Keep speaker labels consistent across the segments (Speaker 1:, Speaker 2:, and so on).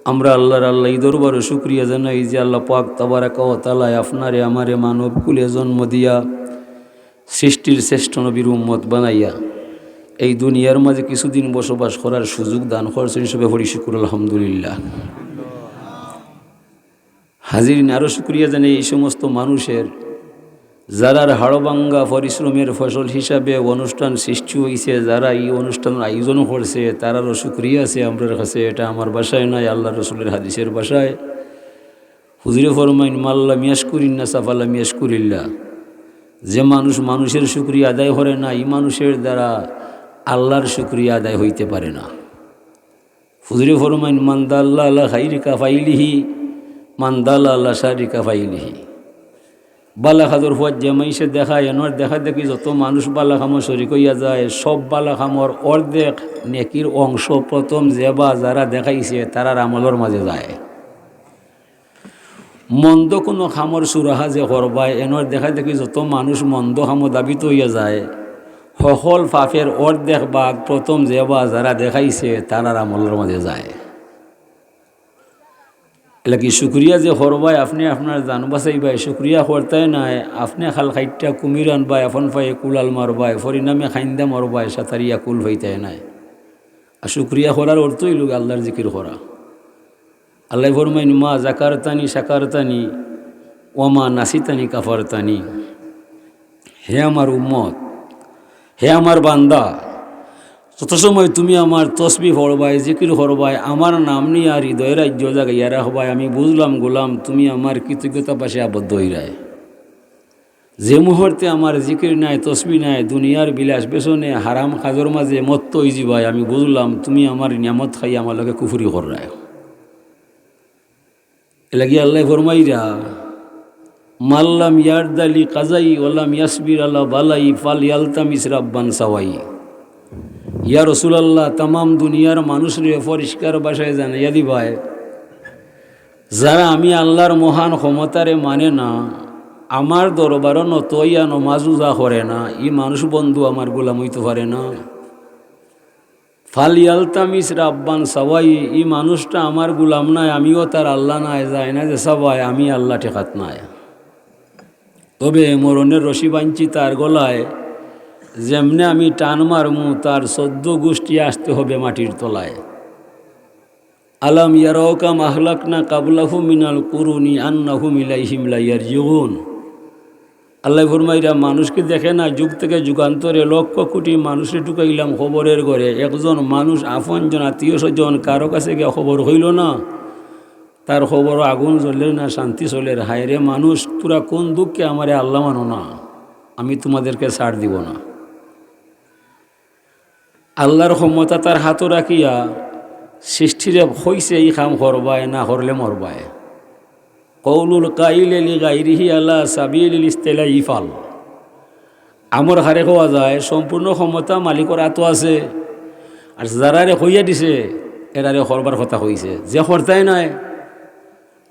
Speaker 1: আমরা আল্লাহর আল্লাহ দরবারে শুকরিয়া জানাই যে আল্লাহ পাক তাবারাকা ওয়া তাআলা আপনারে আমারে মানব কুলে জন্ম দিয়া সৃষ্টির শ্রেষ্ঠ নবীর উম্মত বানাইয়া এই দুনিয়ার মাঝে কিছুদিন বসবাস করার সুযোগ দান করছেন হিসেবে পড়ি শুকর আলহামদুলিল্লাহ। হাজিরিন, আরও শুকরিয়া জানাই এই সমস্ত মানুষের যারার হাড়ভাঙ্গা পরিশ্রমের ফসল হিসাবে অনুষ্ঠান সৃষ্টি হয়েছে, যারা এই অনুষ্ঠান আয়োজন করছে তারারও শুকরিয়া আছে আমরার কাছে। এটা আমার বাসায় নয়, আল্লাহ রসুলের হাদিসের বাসায়। হুজুরে ফরমাইন মাল্লা মিয়াশকুরিন্না সাফাল্লা মিয়াশকুরিল্লা। যে মানুষ মানুষের শুকরিয়া আদায় করে না, এই মানুষের দ্বারা আল্লাহর শুকরিয়া আদায় হইতে পারে না। হুজুরে ফরমাইন মান্দাল্লা আল্লাহ খাইরিকা ফাইলিহি মান্দাল্লা আল্লাহ শারিকা ফাইলিহি। বালা খাদর ফুয়ার যে মাইসে দেখায় এনর দেখা দেখি যত মানুষ বালা খামর শরিক হইয়া যায়, সব বালা খামর অর্ধেক নেকির অংশ প্রথম যে বা যারা দেখাইছে তারার আমলের মাঝে যায়। মন্দ কোনো খামর সুরাহা যে করবায় এনর দেখা দেখি যত মানুষ মন্দ খামর দাবিত হইয়া যায়, সকল পাপের অর্ধেক ভাগ প্রথম যে বা যারা দেখাইছে তারার আমলের মাঝে যায়। এলাকি শুক্রিয়া যে করবাই আপনি আপনার জান বাঁচাইবাই, শুক্রিয়া করতাই নাই আপনি খাল খাইটা কুমির আনবাই, এখন ফাই কুলাল মারবাই, পরিণামে খাইন্দা মরবাই, সাঁতারিয়া কুল হইতাই নাই। আর শুক্রিয়া করার অর্থই লোক আল্লাহর জিকির করা। আল্লাহ ফরমাইন মা জাকারতানি সাকারতানি ওমা নাসিতানি কাফারতানি। হে আমার উম্মত, হে আমার বান্দা, যত সময় তুমি আমার তসবিহ পড়বাই, জিকির করবাই, আমার নাম নিয়ে আর হৃদয় রাজ্য জাগাইয়া রাখবাই, আমি বুঝলাম গোলাম তুমি আমার কৃতজ্ঞতা পাশে আবদ্ধ হইরায়। যে মুহূর্তে আমার জিকির নাই, তসবি নাই, দুনিয়ার বিলাস বেসনে হারাম কাজর মাঝে মত্ত হয়ে যাবাই, আমি বুঝলাম তুমি আমার নিয়ামত খাই আমার লগে কুফরি করায়। এলাকি আল্লাহ ফরমাইরা মাল্লাম ইয়ারদালি কাজাই ওয়াল্লাম ইয়াসবির আল্লাহ বালাই ফাল ইয়ালতামিস রাব্বান সাওয়াই। ইয়া রসুলাল্লাহ, তামাম দুনিয়ার মানুষরে পরিষ্কার ভাষায় জানাইয়া দিবায়, যারা আমি আল্লাহর মহান ক্ষমতারে মানে না, আমার দরবারও নতইয়া নমাজুজা করে না, ই মানুষ বন্ধু আমার গোলাম হইতে পারে না। ফালিয়ালতামিস রাব্বান সাওয়াই, ই মানুষটা আমার গোলাম নাই, আমিও তার আল্লাহ নাই, যায় না যে সবাই আমি আল্লাহ ঠেকাত নাই। তবে মরণের রশি বাঞ্চি তার গলায়, যেমনে আমি টান মারমু তার 14 গোষ্ঠী আসতে হবে মাটির তলায়। আলাম ইয়ারাউকা মাহলাকনা কাবলাহু মিনাল কুরুনি আন্নাহুম ইলাইহিম লা ইয়ারজিউন। আল্লাহ ফরমাইরা মানুষকে দেখে না, যুগ থেকে যুগান্তরে লক্ষ কোটি মানুষে ঢুকাইলাম খবরের ঘরে, একজন মানুষ আপনজন আত্মীয় স্বজন কারো কাছে গিয়ে খবর হইল না, তার খবর আগুন জ্বলের না শান্তি চলের। হায় রে মানুষ, তোরা কোন দুঃখে আমারে আল্লাহ মানো না, আমি তোমাদেরকে ছাড় দিব না। আল্লাহর ক্ষমতা তার হাতও রাখিয়া সৃষ্টিরে হইছে এই কাম করবায়, না করলে মরবায়। কৌলুল কাইলে লি গাইরিহি আলা সাবিলিল ইস্তিলাইফাল। আমর হারে হওয়া যায়, সম্পূর্ণ ক্ষমতা মালিকর হাতও আছে, আর যারারে হইয়া দিছে এরারে করবার কথা হইছে। যে করতাই নাই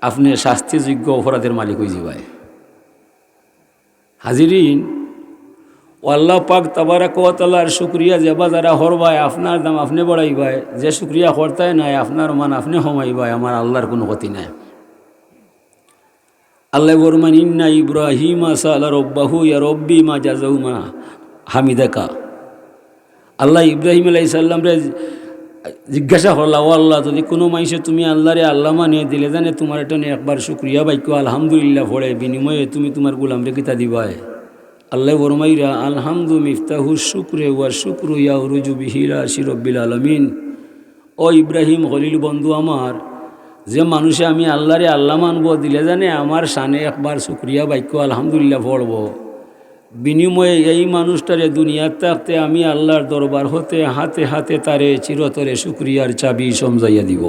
Speaker 1: আপনি শাস্তিযোগ্য অপরাধের মালিক হয়ে যাবায়। হাজিরিন, আল্লাহ পাক তাবারাকা ওয়া তাআলার শুকরিয়া যেবা যারা হরবায় আপনার দাম আপনি বাড়াইবাই, যে শুকরিয়া করতাই নাই আপনার মান আপনি হমাইবাই, আমার আল্লাহর কোনো ক্ষতি নাই। আল্লাহ বরমান ইন্না ইব্রাহিমা সালা রব্বাহু ইয়া রব্বি মা জাযাউমা হামিদাকা। আল্লাহ ইব্রাহিম আলাইহিস সালামরে জিজ্ঞাসা করলা, ও আল্লাহ, যদি কোনো মানুষে তুমি আল্লাহরে আল্লাহ মানিয়ে দিলে জানে তোমার এটা নিয়ে একবার শুকরিয়া বাক্য আলহামদুলিল্লাহ পড়ে, বিনিময়ে তুমি তোমার গোলামরে কিতা দিবাই। আল্লাহ ফরমাইরা আলহামদু মিফতাহু শুকরে ওয়া শুকরু ইয়াউরুজু বিহি ইলা শিরব্বিল আলামিন। ও ইব্রাহিম খলিল বন্ধু আমার, যে মানুষে আমি আল্লাহরে আল্লাহ মানব দিলে জানে আমার শানে একবার শুকরিয়া বাক্য আলহামদুলিল্লাহ পড়ব, বিনিময়ে এই মানুষটারে দুনিয়ার থাকতে আমি আল্লাহর দরবার হতে হাতে হাতে তারে চিরতরে শুকরিয়ার চাবি সমঝাইয়া দিব।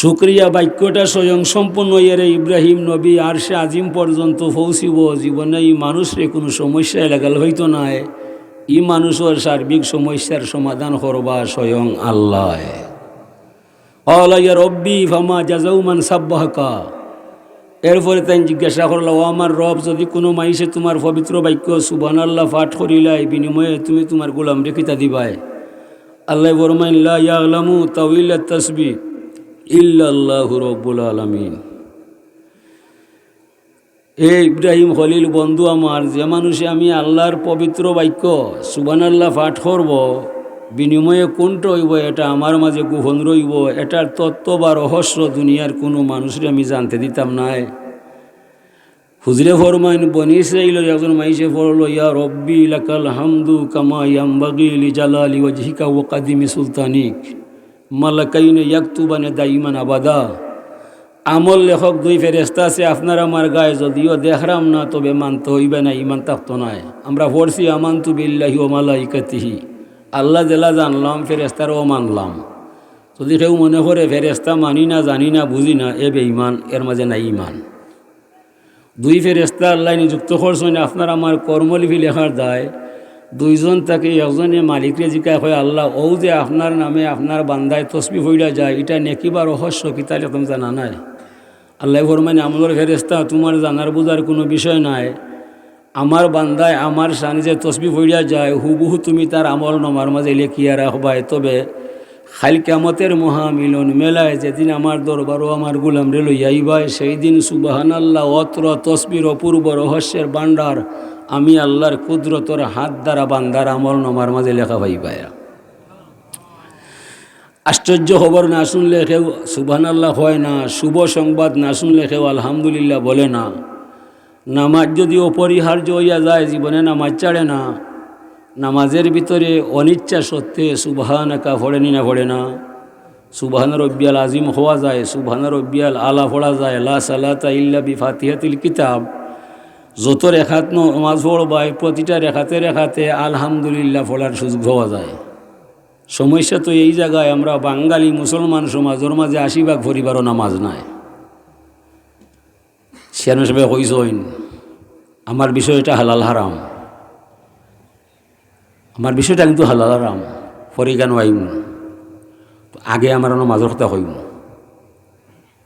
Speaker 1: শুকরিয়া বাক্যটা স্বয়ং সম্পূর্ণ এর ইব্রাহিম নবী আরশে আজিম পর্যন্ত পৌঁছিব। জীবনে এই মানুষরে কোনো সমস্যায় লাগাল হইতো না, ই মানুষের সার্বিক সমস্যার সমাধান করবা স্বয়ং আল্লাহ। আলাইয়া রব্বি ফামা জাযাউ মান সাব্বাহাকা। এরপরে তাই জিজ্ঞাসা করলো, ও আমার রব, যদি কোনো মাইসে তোমার পবিত্র বাক্য সুবহানাল্লাহ পাঠ করিলাই, বিনিময়ে তুমি তোমার গোলাম রেখিতা দিবাই। আল্লাহ ফরমাইন লা ইয়ালামু তাওয়িলাত তাসবিহ ইল্লাল্লাহু রব্বুল আলামিন। এ ইব্রাহিম খলিল বন্ধু আমার, যে মানুষে আমি আল্লাহর পবিত্র বাক্য সুবহানাল্লাহ পাঠ করব, বিনিময়ে কোনটা হইব এটা আমার মাঝে গোপন রইব, এটার তত্ত্ব বা রহস্য দুনিয়ার কোনো মানুষের আমি জানতে দিতাম নাই। হুজরে ফরমাইন, বনি ইসরাইল একজন মাইসে পড়ল, ইয়া রব্বি লাকাল হামদু কামা ইয়ামবাগি লিজালালি ওয়াজহিকা ওয়া কাদিমি সুলতানিক মালাকাইনে ইয়াকতুবানে দাইমান আবাদা। আমল লেখক দুই ফেরেস্তা আছে আপনার আমার গায়ে, যদিও দেখরাম না তবে মানতে হইবে না, ইমান থাকতো নাই। আমরা পড়ছি আমানতু বিল্লাহি ওয়া মালাইকাতিহি, আল্লাহ জেলা জানলাম, ফেরেস্তারও মানলাম। যদি কেউ মনে করে ফেরেস্তা মানি না, জানি না, বুঝি না, এ বেঈমান, এর মাঝে নাই ইমান। দুই ফেরেস্তা আল্লাহ নিযুক্ত করছেন আপনার আমার কর্মলিপি লেখার দায়। দুইজন তাকে একজনে মালিকরে জিজ্ঞাসা হয়, আল্লাহ ও যে আপনার নামে আপনার বান্দায় তসবিহ হইয়া যায়, এটা নেকি বা রহস্য কি, তাহলে তুমি জানা নাই? আল্লাহ ফরমানে, আমলের ফেরেস্তা তোমার জানার বোঝার কোনো বিষয় নাই। আমার বান্দায় আমার সানি যে তসবিহ হইয়া যায়, হুবহু তুমি তার আমল নমার মাঝে লেখিয়া রাখবাই। তবে খাল কিয়ামতের মহামিলন মেলায় যেদিন আমার দরবারও আমার গুলামরে লইয়াইবাই, সেই দিন সুবহানাল্লাহ অত্র তসবির অপূর্ব রহস্যের ভান্ডার আমি আল্লাহর কুদরতর হাত দ্বারা বান্দার আমল নমার মাঝে লেখা পাইবাই। আশ্চর্য খবর না শুনলে কেউ সুবহানাল্লাহ হয় না, শুভ সংবাদ না শুনলে কেউ আলহামদুলিল্লাহ বলে না। নামাজ যদি অপরিহার্য হইয়া যায়, জীবনে নামাজ ছাড়ে না। নামাজের ভিতরে অনিচ্ছা সত্ত্বে সুবহানাকা পড়েনি না, পড়ে না। সুবহান রব্বিয়াল আজিম হওয়া যায়, সুবহান রব্বিয়াল আলা পড়া যায়, লা সালাতা ইল্লা বিফাতিহাতিল কিতাব। যত রেখাত নামাজ পড়বাই, প্রতিটা রেখাতে রেখাতে আলহামদুলিল্লাহ পড়ার সুযোগ হওয়া যায়। সমস্যা তো এই জায়গায়, আমরা বাঙালি মুসলমান সমাজের মাঝে ৮০ ভাগ পরিবারও নামাজ নাই। সিয়ানো সাহেব কইসইন, আমার বিষয়টা হালাল হারাম, আমার বিষয়টা কিন্তু হালাল হারাম, পরে কেন আইম আগে আমার নামাজের কথা হইম।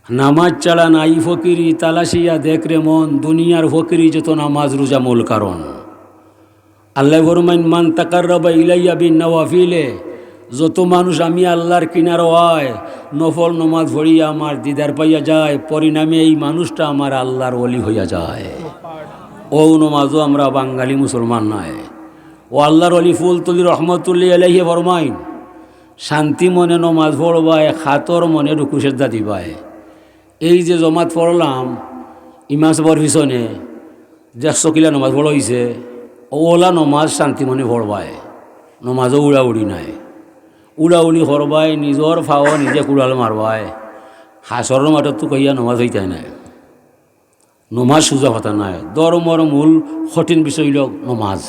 Speaker 1: নামাজ ছাড়া নাই ফকিরি, তালাশিয়া দেখরে মন, দুনিয়ার ফকিরি যত নামাজ রোজা মূল কারণ। আল্লাহ ফরমাইন, মান তাকাররাবা ইলাইয়া বিন নওয়াফিলে, যত মানুষ আমি আল্লাহর কিনার হয় নফল নমাজ পড়িয়া আমার দিদার পাইয়া যায়, পরিণামে এই মানুষটা আমার আল্লাহর ওলি হইয়া যায়। ও নমাজও আমরা বাঙালি মুসলমান নয়। ও আল্লাহর ওলি ফুলতলি রহমতুল্লাহ আলাইহি ফরমাইন, শান্তি মনে নমাজ পড়বায়, খাতর মনে রুকু সেজদা দিবায়। এই যে জমাত পড়লাম ইমাম সাহেবের পিছনে ১০০ কিলা নমাজ পড়া হয়েছে, ওলা নমাজ শান্তি মনে পড়বায়, নমাজও উড়াউড়ি নাই। উড়াউড়ি করবায়, নিজর ফাও নিজে কুড়াল মারবায়, হাসরের মাঠত তো কইয়া নমাজ হইতাই নাই। নমাজ সোজা কথা নাই, ধর্মর মূল কঠিন বিষয় হইল নমাজ।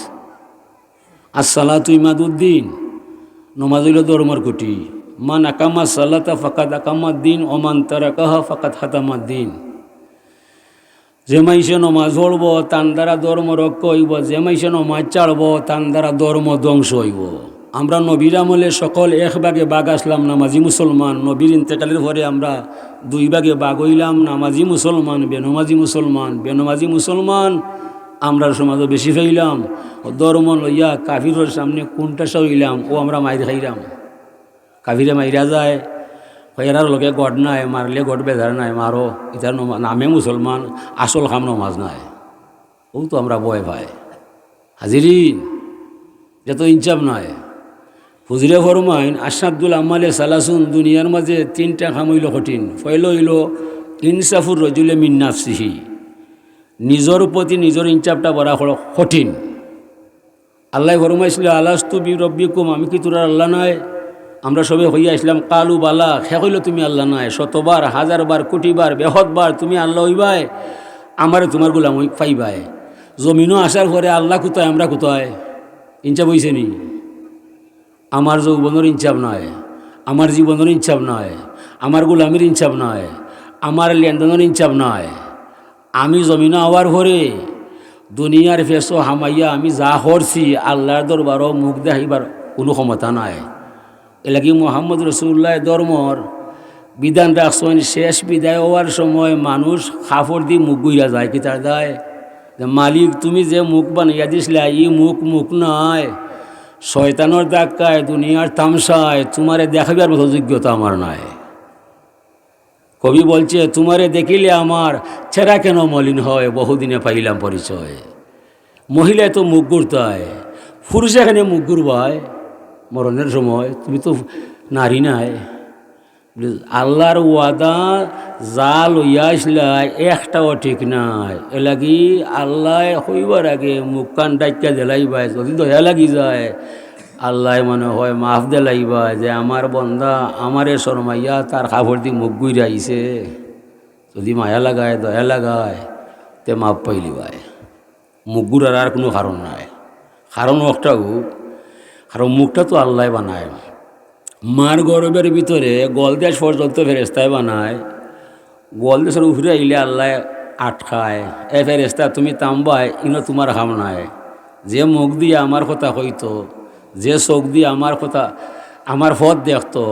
Speaker 1: আসসালাতু ইমাদুদ্দিন, নমাজ হইল ধর্মর কুটি। মান আকামা সালাতা ফাকাদ আকামাদ্দিন, ওমান তারাকাহা ফাকাদ হাতামাদ্দিন। যে মাইসে নমাজ পড়ব তান দ্বারা ধর্ম রক্ষা হইব, যে মাইসে নমাজ ছাড়ব তান দ্বারা ধর্ম ধ্বংস হইব। আমরা নবীর আমলে সকল এক ভাগে বাঘ আসলাম নামাজি মুসলমান, নবীর ইন্তেকালের পরে আমরা 2 ভাগে বাঘ হইলাম, নামাজি মুসলমান, বেনমাজি মুসলমান। বেনমাজি মুসলমান আমরা সমাজও বেশি পাইলাম, ধর্ম লইয়া কাফিরের সামনে কোনটা হইলাম, ও আমরা মাইর খাইলাম। কাফিরে মাইরা যায়, এরার লোকে গড় নাই, মারলে গড় বেজার নাই, মারো, ইতার নামে মুসলমান, আসল খাম নমাজ নাই। ও তো আমরা ভয় পাই। হাজিরিন, যত ইনসাফ নয়। হুজুরে ফরমাইন, আশাদুল আমালে সালাসুন, দুনিয়ার মাঝে 3টা কাম হইল কঠিন। পয়ল হইল ইনসাফুর রজুলে মিন নাফসিহি, নিজের প্রতি নিজের ইনসাফটা বড় কঠিন। আল্লাহ ফরমাইছিল, আলাস্তু বি রব্বিকুম, আমি কি তোরা আল্লাহ নয়? আমরা সবে হইয়া আসলাম, কালু বালা, খে হইল তুমি আল্লাহ নয়। 100 বার, 1000 বার, কোটি বার, বেহত বার তুমি আল্লাহ হইবাই, আমারে তোমার গোলাম পাইবাই। জমিনও আসার পরে আল্লাহ কোথায়, আমরা কোথায়? ইনসাফ হইছে নি? আমার যৌবনের ইনসাফ নয়, আমার জীবনের ইনসাফ নয়, আমার গোলামির ইনসাফ নয়, আমার লেনদেনের ইনসাফ নয়। আমি জমিন হওয়ার পরে দুনিয়ার ফেসো হামাইয়া আমি যা করছি, আল্লাহর দরবারও মুখ দেখাইবার কোনো ক্ষমতা নাই। এলাকি মোহাম্মদ রসুল্লাহ ধর্মর বিধান রাখছেন, শেষ বিদায় হওয়ার সময় মানুষ কাপড় দিয়ে মুখ গুইয়া যায়। কি তার দায়? মালিক তুমি যে মুখ বানাইয়া দিছিলা, ই মুখ নয়, শয়তানোর ধাক্কায়, দুনিয়ার তামসায় তোমারে দেখাবার মতো যোগ্যতা আমার নাই। কবি বলছে, তোমারে দেখিলে আমার চেহারা কেন মলিন হয়, বহুদিনে পাইলাম পরিচয়। মহিলায় তো মুখ ঘুরতায়, পুরুষ এখানে মুখ ঘুরবায় মরণের সময়, তুমি তো নারী নাই। আল্লাহর ওয়াদা যা লইয়া আসলাই একটাও ঠিক নাই। এ লাগি আল্লাহ হইবার আগে মুখ কান ডাইকা দেলাইবাই, যদি দয়া লাগি যায় আল্লাহ মনে হয় মাফ দেলাইবা, যে আমার বন্দা আমারে শরমাইয়া তার কাপড় দিয়ে মুখ গুইরে আইছে। যদি মায়া লাগায় দয়া লাগায় তে মাফ পাইলিবাই। মুখ গুড়ার আর কোনো কারণ নাই। কারণ একটাও, কারণ মুখটা তো আল্লাহ বানায়। মার গর্বের ভিতরে গলদেশ পর্যন্ত ফেরেস্তায় বানায়, গলদেশের উপরে আইলে আল্লাহ আটকায়। এ ফেরেস্তা তুমি তাম্বায়, ইনো তোমার হাম নাই। যে মুখ দিয়ে আমার কথা কইতো, যে চোখ দিয়ে আমার কথা আমার পথ দেখতো,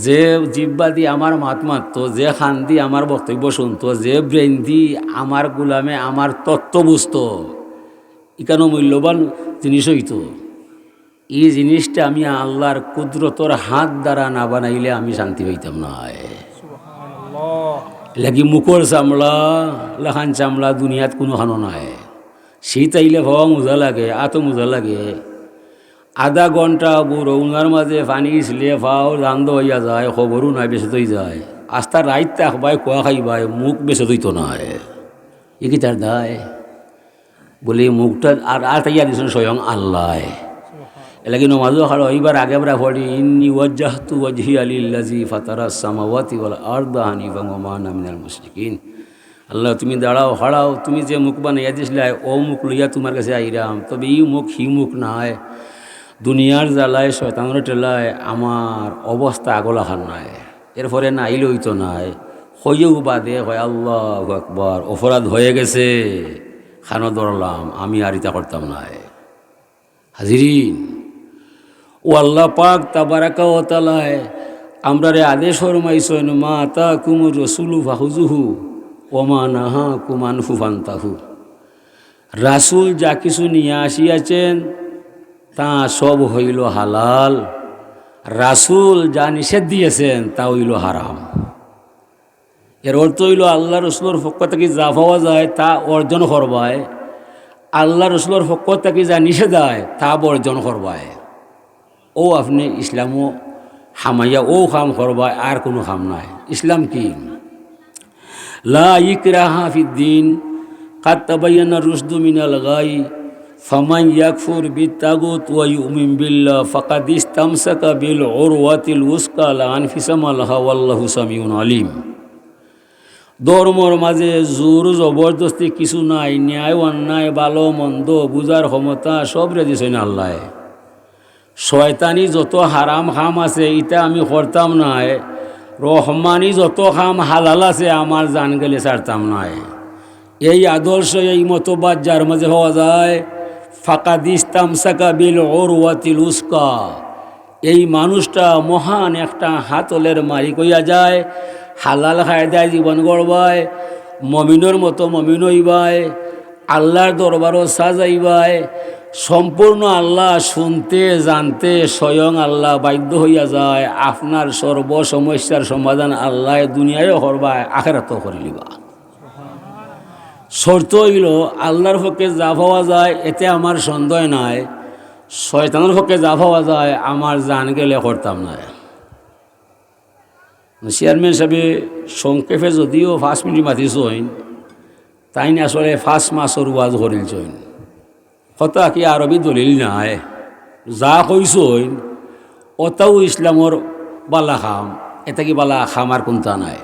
Speaker 1: যে জিব্বা দিয়ে আমার মাত মারতো, যে খান দিয়ে আমার বক্তব্য শুনতো, যে ব্রেন দিয়ে আমার গুলামে আমার তত্ত্ব বুঝতো, এখানে মূল্যবান জিনিস হইতো। এই জিনিসটা আমি আল্লাহর কুদরতর হাত দ্বারা না বানাইলে আমি শান্তি পাইতাম না। লাগি মুখর চামড়া লাখান চামড়া দুনিয়াত কোনো খানো নাই। শীত আইলে ভাবা মোজা লাগে, আতো মোজা লাগে। আধা ঘন্টা বুড়ো উনার মাঝে পানি ইসলে ফাও রান্ধ হইয়া যায়, খবরও নাই বেঁচে তৈ যায়। আস্তা রাইত থাকবাই কোয়া খাইবাই, মুখ বেঁচে তৈতো নাই। এ কি তার দায়? বলে মুখটা আর তাইয়া দিয়েছেন স্বয়ং আল্লাহ। এলাকি নমাজও খালো এইবার আগে আমরা পড়ি, ইন্নি ওয়াজ্জাহতু ওয়াজহিয়া লিল্লাযী ফাতারাস সামাওয়াতি ওয়াল আরদা হানিফান ওয়া মা আনা মিনাল মুশরিকিন। আল্লাহ তুমি দাঁড়াও, হাড়াও, তুমি যে মুখ বানাইয়া দিয়েছিলে ও মুখ লইয়া তোমার কাছে আইরাম। তবে এই মুখ হি মুখ নাই। দুনিয়ার জ্বালায় শয়তানের টেলায় আমার অবস্থা আগলা খান নাই। এরপরে না আইলে হইতো নাই, হইয়েও বাদে হয় আল্লাহু আকবার, অপরাধ হয়ে গেছে, খানো ধরলাম, আমি আর ইতা করতাম নাই। হাজিরিন, ও আল্লাহ পাক তাবারাকা ওয়া তাআলা আমরা রে আদেশ ফরমাইছেন, মা আতাকুমুর রাসূলু ফাখুযুহু ওয়া মা নাহাকুম আনহু ফান্তাহু। রাসূল যা কিছু নিয়ে আসিয়াছেন তা সব হইল হালাল, রাসূল যা নিষেধ দিয়েছেন তা হইল হারাম। এর অর্থ হইল আল্লাহ রসুলের পক্ষ থেকে যা পাওয়া যায় তা অর্জন করবায়, আল্লাহ রসুলের পক্ষ থেকে যা নিষেধ হয় তা বর্জন করবায়। ও আপনি ইসলামও হামাইয়া ও কাম করবায়, আর কোনো কাম নাই। ইসলাম কি? লা ইকরাহা ফিদ্দিন কাদ তাবায়্যানা রুশদু মিনাল গাই ফামান ইয়াকফুর বিত্তাগুত ওয়া ইউমিন বিল্লাহ ফাকাদ ইসতামসাকা বিল উরওয়াতিল উসকা লা আনফিসামা লাহা ওয়াল্লাহু সামিউন আলিম। ধর্মর মাঝে জোর জবরদস্তি কিছু নাই, ন্যায় অন্যায় ভালো মন্দ বুঝার ক্ষমতা সব রেজিছেন আল্লাহ। শয়তানি যত হারাম খাম আছে এটা আমি করতাম নাই, রহমানি যত খাম হালাল আছে আমার জান গেলে ছাড়তাম নাই। এই আদর্শ এই মতবাদ যার মাঝে হওয়া যায়, ফাকাদ ইসতামসাকা বিল উরওয়াতিল উসকা, এই মানুষটা মহান একটা হাতলের মালিক হইয়া যায়। হালাল খায়দায় জীবন গড়বায়, মমিনের মতো মমিন হইবায়, আল্লাহর দরবারও সাজাইবায়। সম্পূর্ণ আল্লাহ শুনতে জানতে স্বয়ং আল্লাহ বাধ্য হইয়া যায়। আপনার সর্ব সমস্যার সমাধান আল্লাহ দুনিয়ায়ও করবায়, আখিরাতেও করে লিবা। শর্ত হইল আল্লাহর পক্ষে যা পাওয়া যায় এতে আমার সন্দেহ নাই, শয়তানের পক্ষে যা পাওয়া যায় আমার জান গেলে করতাম না। চেয়ারম্যান সাহেব সংক্ষেপে যদিও 5 মিনিট মাতিছেন, তাই না আসলে 5 মাসের ওয়াজ করিলছেন। কথা কি আরবি দলিল নাই, যা কইছেন অতাও ইসলামর বালা খাম, এটা কি বালা খামার কোনটা নাই।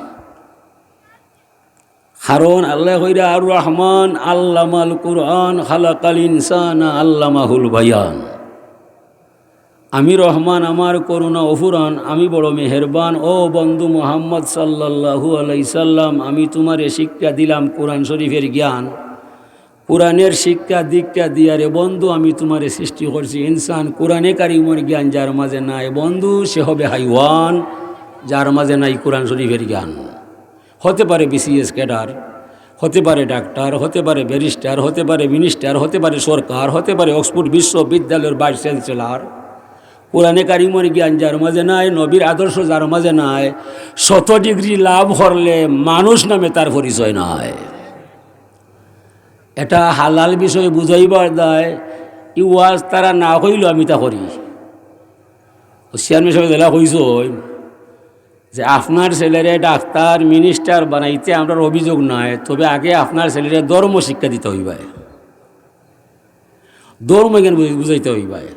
Speaker 1: কারণ আল্লাহ কইরা আর রহমান আল্লামাল কুরআন খালাকাল ইনসানা আল্লামাহুল বায়ান। আমি রহমান, আমার করুণা অফুরান, আমি বড় মেহেরবান। ও বন্ধু মুহাম্মদ সাল্লাল্লাহু আলাইহি সাল্লাম, আমি তোমারে শিক্ষা দিলাম কোরআন শরীফের জ্ঞান, কোরআনের শিক্ষা দীক্ষা দিয়ারে বন্ধু আমি তোমারে সৃষ্টি করছি ইনসান। কোরআনে কারিমের জ্ঞান যার মাঝে নাই বন্ধু সে হবে হাইওয়ান, যার মাঝে নাই কোরআন শরীফের জ্ঞান। হতে পারে বিসিএস ক্যাডার, হতে পারে ডাক্তার, হতে পারে ব্যারিস্টার, হতে পারে মিনিস্টার, হতে পারে সরকার, হতে পারে অক্সফোর্ড বিশ্ববিদ্যালয়ের ভাইস চ্যান্সেলর, কোরআনে কারিমের জ্ঞান যার মাঝে নাই, নবীর আদর্শ যার মাঝে নাই, 100 ডিগ্রি লাভ করলে মানুষ নামে তার পরিচয় নাই। এটা হালাল বিষয় বুঝাইবার দেয়, ই ওয়াজ তারা না হইল আমি তা করি। চেয়ারম্যান সাহেব জেলা কইস যে আপনার ছেলেরে ডাক্তার মিনিস্টার বানাইতে আমরা অভিযোগ নাই, তবে আগে আপনার ছেলেরে ধর্ম শিক্ষা দিতে হইবায়, ধর্ম জ্ঞান বুঝাইতে হইবায়।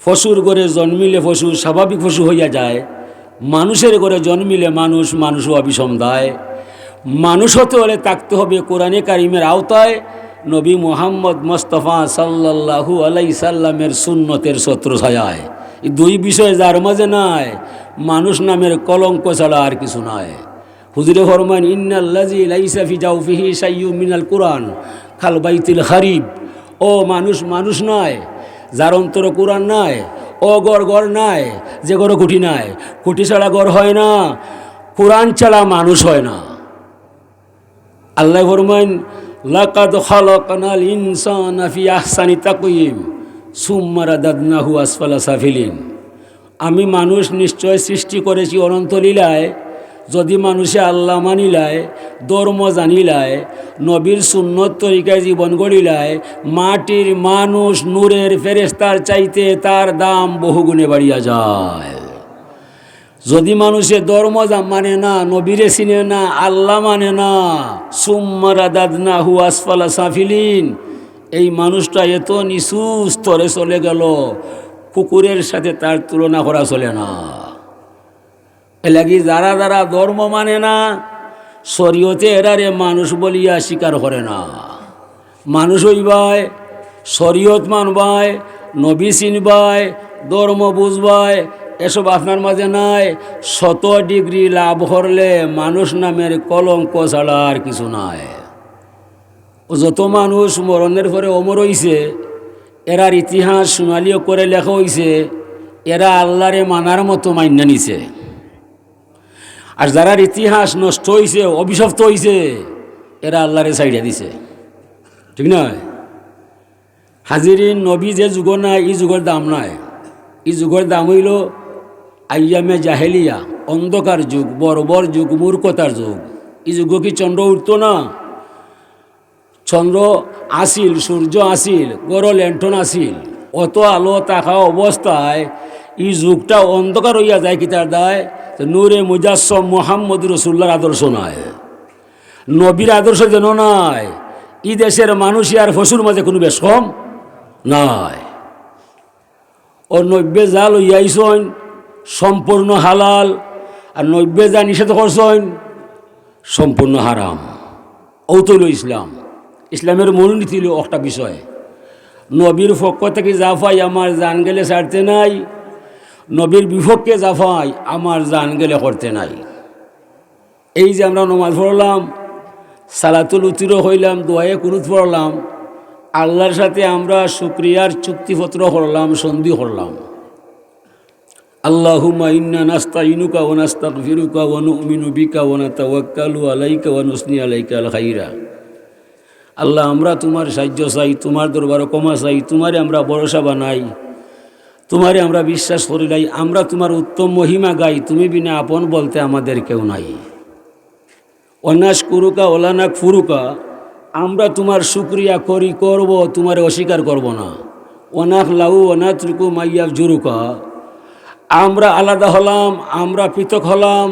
Speaker 1: পশুর ঘরে জন্মিলে পশু স্বাভাবিক পশু হইয়া যায়, মানুষের ঘরে জন্মিলে মানুষ, মানুষ অবিষম দায়। মানুষ হতে হলে থাকতে হবে কোরআনে কারিমের আওতায়, নবী মুহাম্মদ মুস্তাফা সাল্লাল্লাহু আলাইহি সাল্লামের সুন্নতের ছত্র ছায়ায়। এই দুই বিষয় যার মাঝে নাই, মানুষ নামের কলঙ্ক ছাড়া আর কিছু নাই। হুজুরে ফরমান ইন্নাল্লাযী লাইসা ফি জাওফিহি শাইয়্যুম মিনাল কুরআন খাল বাইতিল খারিব। ও মানুষ, মানুষ নয় যার অন্তরে কোরআন নাই। ও গড়, গড় নাই যে গড় খুঁটি নাই। খুঁটি ছাড়া গড় হয় না, কোরআন ছাড়া মানুষ হয় না। আল্লাহ ফরমান লাকাদ খালাকনাল ইনসানা ফি আহসানি তাকওয়িম সুম্মা রাদাদনাহু আসফালা সাফিলিন। আমি মানুষ নিশ্চয় সৃষ্টি করেছি অনন্ত লীলায়। যদি মানুষে আল্লাহ মানিলায়, ধর্ম জানিলায়, নবীর সুন্নত তরিকায় জীবন গড়িলায়, মাটির মানুষ নূরের ফেরেশতার চাইতে তার দাম বহুগুণে বাড়িয়া যায়। যদি মানুষে ধর্ম মানে না, নবীরে চিনে না, আল্লাহ মানে না, সুম্মা রাদাদনাহু আসফালা সাফিলিন, এই মানুষটা এত নিচু স্তরে চলে গেল, কুকুরের সাথে তার তুলনা করা চলে না। এলাকি যারা যারা ধর্ম মানে না, শরীয়তে এরারে মানুষ বলিয়া স্বীকার করে না। মানুষ হইবায়, শরীয়ত মানবায়, নবী চিনবায়, ধর্ম বুঝবায়, এসব আপনার মাঝে নাই। 100 ডিগ্রি লাভ করলে মানুষ নামের কলঙ্ক ছাড়া আর কিছু নাই। যত মানুষ মরণের পরে অমর হইছে, এরার ইতিহাস সোনালিও করে লেখা হইছে, এরা আল্লাহরে মানার মতো মান্য নিছে। আর যারার ইতিহাস নষ্ট হইছে, অভিশপ্ত হইছে, এরা আল্লাহরে ছাইড়া দিছে। ঠিক নয়? হাজিরিন, নবী যে যুগ নাই, এই যুগের দাম নাই। এই যুগের দাম হইল আইয়ামে জাহেলিয়া, অন্ধকার যুগ, বর্বর যুগ, মূর্খতার যুগ। এই যুগ কি চন্দ্র উঠত না? চন্দ্র আসিল, সূর্য আসিল, গড় ল্যান্টন আসিল, অত আলো থাকা অবস্থায় এই যুগটা অন্ধকার হইয়া যায়। কি তার দায়? নূরে মুজাসসম মুহাম্মদ রাসূলুল্লাহর আদর্শ নাই, নবীর আদর্শ যেন নাই। এই দেশের মানুষ আর ফসুর মাঝে কোনো বেশ কম নাই। ও 90 যা লইয়াইছন সম্পূর্ণ হালাল, আর 90 যা নিষেধ করছেন সম্পূর্ণ হারাম। ঔতল ইসলাম, ইসলামের মূলনীতি হল একটা বিষয়, নবীর পক্ষ থেকে যা পাই আমার জান গেলে ছাড়তে নাই, নবীর বিপক্ষে যা পাই আমার জান গেলে করতে নাই। এই যে আমরা নমাজ পড়লাম, সালাতুল উতিরও হইলাম, দোয়ায়ে কুনুত পড়লাম, আল্লাহর সাথে আমরা শুকরিয়ার চুক্তিপত্র করলাম, সন্ধি করলাম। আল্লাহুম্মা ইন্না নাস্তাইনুকা ওয়া নাস্তাগফিরুকা ওয়া নু'মিনু বিকা ওয়া নাতাওয়াক্কালু আলাইকা ওয়া নুসনি আলাইকাল খাইরা। আল্লাহ, আমরা তোমার সাহায্য চাই, তোমার দরবারে ক্ষমা চাই, তোমারে আমরা ভরসা বানাই, তোমারে আমরা বিশ্বাস করি নাই, আমরা তোমার উত্তম মহিমা গাই, তুমি বিনা আপন বলতে আমাদের কেউ নাই। অনাশ কুরুকা ওলানাক ফুরুকা, আমরা তোমার শুকরিয়া করি, করব, তোমারে অস্বীকার করব না। অনাক লাউ অনাত্রিকু মাইয়া জুরুকা, আমরা আলাদা হলাম, আমরা পৃথক হলাম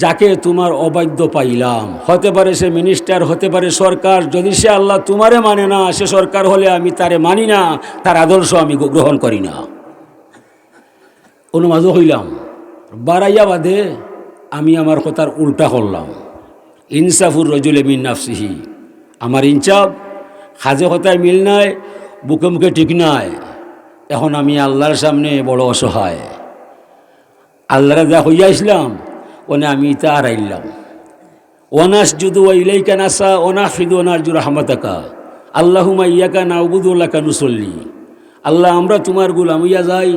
Speaker 1: যাকে তোমার অবাধ্য পাইলাম। হতে পারে সে মিনিস্টার, হতে পারে সরকার, যদি সে আল্লাহ তোমারে মানে না, সে সরকার হলে আমি তারে মানি না, তার আদর্শ আমি গ্রহণ করি না। অনুমাজও হইলাম, বাড়াইয়া বাদে আমি আমার কথার উল্টা করলাম। ইনসাফুর রজুলে মিন নাফসিহি, আমার ইনসাফ খাজে কথায় মিল নাই, বুকে মুখে ঠিক নাই। এখন আমি আল্লাহর সামনে বড় অসহায়। আল্লাহরা যা হইয়া ইসলাম ওনে আমি তা আড়াইলাম। ওনাস যুদু ইলাইকা নাসা ওনাফিদু নারজু রাহমাতাকা আল্লাহুম্মা ইয়াকা নাউবুদু ওয়া লাকা নুসল্লি। আল্লাহ, আমরা তোমার গোলাম হইয়া যাই,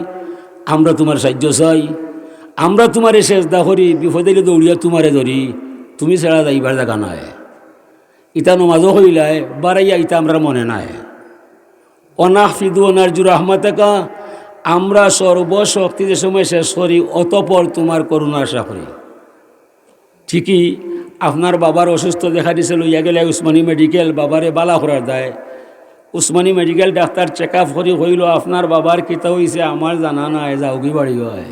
Speaker 1: আমরা তোমার সাহায্য চাই, আমরা তোমারে সেজদা করি, বিপদে দৌড়িয়া তোমারে ধরি, তুমি ছাড়া যাইবার জায়গা নাই। ইতা নমাজও হইলায় বাড়াইয়া ইতা আমরা মনে নাই। অনাফিদু নারজু রাহমাতাকা, আমরা সর্বশক্তি যে সময় শেষ করি অতপর তোমার করুণা আশা করি। ঠিকই আপনার বাবার অসুস্থ দেখা দিয়েছিল, ইয়া গেলে উসমানী মেডিকেল বাবারে বালা করার দেয়। Osmani medical doctor check up করি হইল আপনার বাবার কিতা হয়েছে আমার জানা নাই, যাওগি বাড়ি হয়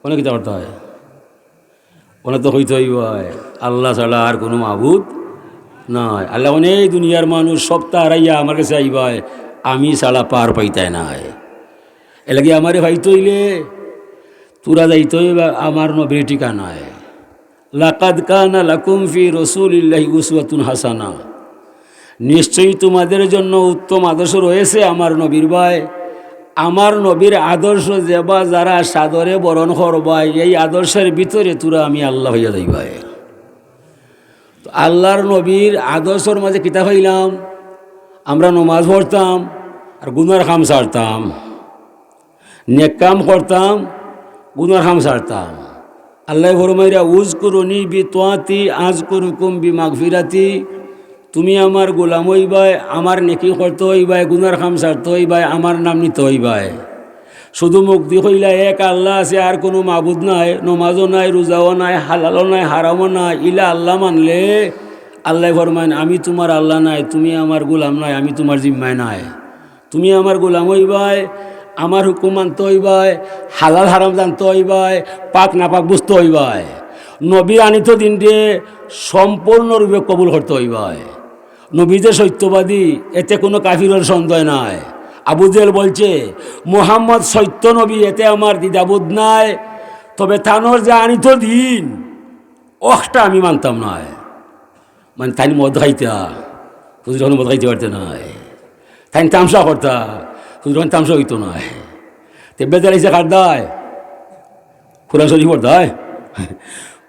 Speaker 1: অনেক কিতা করতে হয়, ওনা তো হইতে হইব আল্লাহ ছাড়া আর কোনো মাবুদ নাই। আল্লাহ অনেক দুনিয়ার মানুষ সপ্তাহ হারাইয়া আমার কাছে আইবায়, আমি ছাড়া পার পাইতাই নাই। এলাকি আমারে ভাইতে হইলে তোরা যাইতে হইবা আমার নবীর ঠিকানায়। লাকাদ কানা লাকুম ফি রাসূলিল্লাহি উসওয়াতুন হাসানা, নিশ্চয়ই তোমাদের জন্য উত্তম আদর্শ রয়েছে আমার নবীর ভাই। আমার নবীর আদর্শ যেবা যারা সাদরে বরণ করবাই, এই আদর্শের ভিতরে তোরা আমি আল্লাহ হইয়া যাইবাই। তো আল্লাহর নবীর আদর্শের মাঝে কিতা হইলাম, আমরা নমাজ পড়তাম আর গুনার কাম ছাড়তাম, নেক কাম করতাম গুনার কাম ছাড়তাম। আল্লাহ ফরমাইরা উযকুরুনি বিতাআতি আযকুরুকুম বিমাগফিরাতি, তুমি আমার গোলাম হইবাই, আমার নেকি করতে হইবাই, গুনার কাম ছাড়তে হইবাই, আমার নাম নিতে হইবাই। শুধু মুক্তি হইলা এক আল্লাহ আছে, আর কোনো মাবুদ নাই, নমাজও নাই, রোজাও নাই, হালালও নাই, হারামও নাই, ইলা আল্লাহ মানলে আল্লাহ ফরমাইন আমি তোমার আল্লাহ নাই, তুমি আমার গোলাম নাই, আমি তোমার জিম্মায় নাই। তুমি আমার গোলাম হইবাই, আমার হুকুম মানতে হইবাই, হালাল হারাম জানতে হইবাই, পাক নাপাক বুঝতে হইবাই, নবীর আনিত দিনটি সম্পূর্ণরূপে কবুল করতে হইবাই। নবী যে সত্যবাদী এতে কোনো কাফিরের সন্দেহ নাই। আবু জেহেল বলছে মুহাম্মদ সত্য নবী, এতে আমার দ্বিধাবোধ নাই, তবে তানোর যে আনিত দিন ওটা আমি মানতাম না। মানে তাই মদ খাইতা, তুই যখন মদ খাইতে পারতে নাই, তাই তামসা করতা, তুই যখন তামসা হইতো নয়। তেবে দাঁড়াইছে কার দায়, কোরআন শরীফ দায়।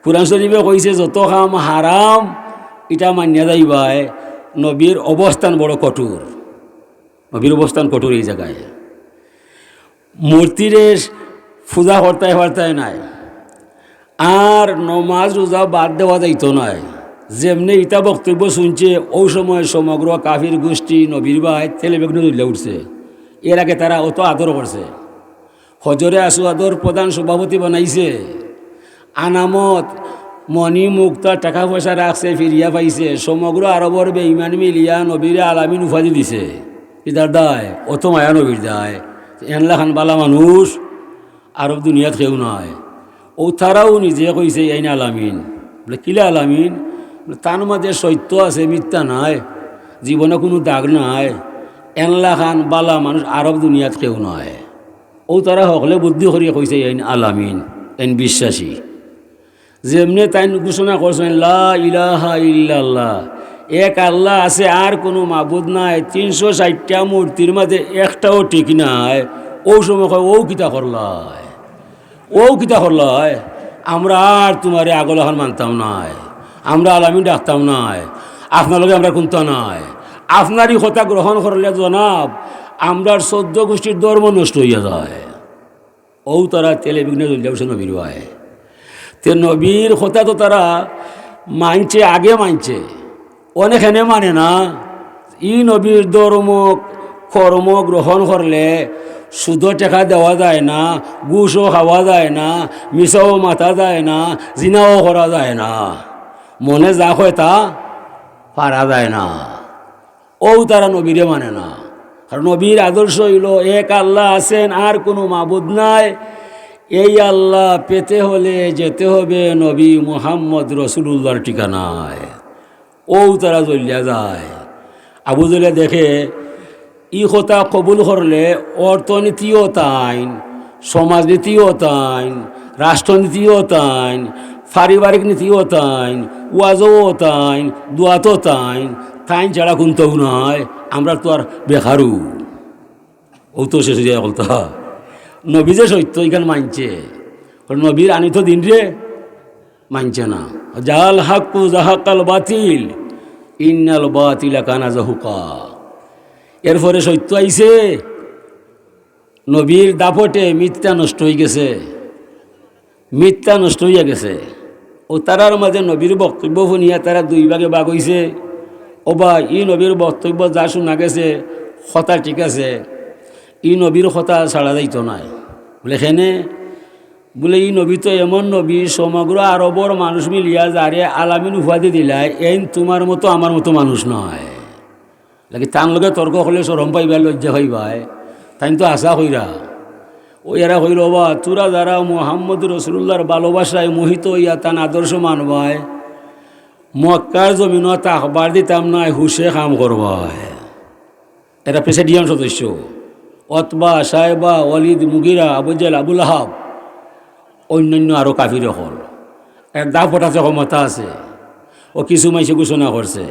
Speaker 1: কোরআন শরীফে কইছে যত কাম হারাম এটা মানিয়া যাইবাই। নবীর অবস্থান বড় কঠোর, নবীর অবস্থান কঠোর এই জায়গায়। মূর্তিরে পূজা করতায় পারতায় নাই, আর নমাজ রোজা বাদ দেওয়া যাইতো নয়। যেমনি ইটা বক্তব্য শুনছে ওই সময় সমগ্র কাফির গোষ্ঠী নবীর ভাই তেলেবেগনে তুলে উঠছে। এর আগে তারা অত আদর করছে, হজরে আসওয়াদর প্রধান সভাপতি বানাইছে, আনামত মণি মুক্তা টাকা পয়সা রাখছে, ফিরিয়া পাইছে, সমগ্র আরবর বেঈমান মিলিয়া নবীরে আলামিন উপাধি দিছে। ইদার দায় অত মায়া নবীর দায়। এনলা খান বালা মানুষ আরব দুনিয়াত কেউ নয়। ও তারাও নিজে কইছে আইন আলামিন, বলে কিলা আলামিন, তার মাঝে সত্য আছে, মিথ্যা নাই, জীবনে কোনো দাগ নাই। এনলা খান বালা মানুষ আরব দুনিয়াত কেউ নয়। ও তারা সকলে বুদ্ধি করিয়া কইছে আইন আলামিন, এন বিশ্বাসী। যেমনি তাই ঘোষণা করছেন লা ইলাহা ইল্লাল্লাহ, এক আল্লাহ আছে আর কোনো মাবুদ নাই, 360টা মূর্তির মাঝে একটাও ঠিক নাই। ও সময় কয় ও কিতা করলায়, ও কিতা করলায়, আমরা আর তোমারে আগলহান মানতাম নাই, আমরা আলামিন ডাকতাম নাই, আপনার আমরা কুন্তা নাই। আপনারই কথা গ্রহণ করলে জনাব আমরার 14 গোষ্ঠীর ধর্ম নষ্ট হইয়া যায়। ও তারা তেলেবিঘ্নে চলে নবীর ভাই। তে নবীর কথা তো তারা মানছে, আগে মানছে, অনেকখানে মানে না। ই নবীর ধর্ম কর্ম গ্রহণ করলে সুদ টাকা দেওয়া যায় না, ঘুষও খাওয়া যায় না, মিশাও মাথা যায় না, জিনাও করা যায় না, মনে যা হয় তা পারা যায় না। ও তারা নবীরে মানে না। আর নবীর আদর্শ হইল এক আল্লাহ আছেন আর কোনো মাবুদ নাই। এই আল্লাহ পেতে হলে যেতে হবে নবী মুহাম্মদ রসুলুল্লাহর ঠিকানায়। ও তারা জ্বলিয়া যায়। আবু জেলে দেখে ই কথা কবুল করলে অর্থনীতিও তাইন, সমাজনীতিও তাইন, রাষ্ট্রনীতিও তাইন, পারিবারিক নীতিও তাইন, ওয়াজও তাইন, দোয়াতও তাইন, তাইন ছাড়া কোনটাও নয়। আমরা তো আর বেকারু, ও তো শেষ হয়ে যায় বলতো। নবী যে সত্য এখানে মানছে, নবীর আনিত দিন রে মানছে না। জাল হাক্কু জাহাকাল বাতিল ইন্নাল বাতিলা কানা জাহুকা। এরপরে সত্য আইছে, নবীর দাপটে মিথ্যা নষ্ট হয়ে গেছে, মিথ্যা নষ্ট হইয়া গেছে। ও তারার মাঝে নবীর বক্তব্য শুনিয়া তারা দুই ভাগে ভাগ হইছে। ও বা ই নবীর বক্তব্য যা শোনা গেছে কথা ঠিক আছে, ই নবীর কথা ছাড়া যাইতো নাই বলে এখানে বলে ই নবী তো এমন নবী সমগ্র আরবর মানুষ মিলিয়া যারে আলামিন উপাধি দিলাই এই তোমার মতো আমার মতো মানুষ নয় লাগে তার লগে তর্ক হলে সরম পাইবা লজ্জা হইবাই তাই তো আশা হইরা ও এরা হইল বা তোরা যারা মোহাম্মদ রসুল্লাহর ভালোবাসায় মোহিত হইয়া তান আদর্শ মানবায় মক্কার জমিনত আখবার দিতাম নাই হুশে কাম করবায় এরা প্রেসিডিয়াম সদস্য অতবা সাহেবা ওয়ালিদ মুগিরা আবুজেল আবুল আহাব অন্যান্য আরও কাফির হল এর দা ফটাতে ক্ষমতা আছে ও কিছু মাইসে ঘোষণা করছে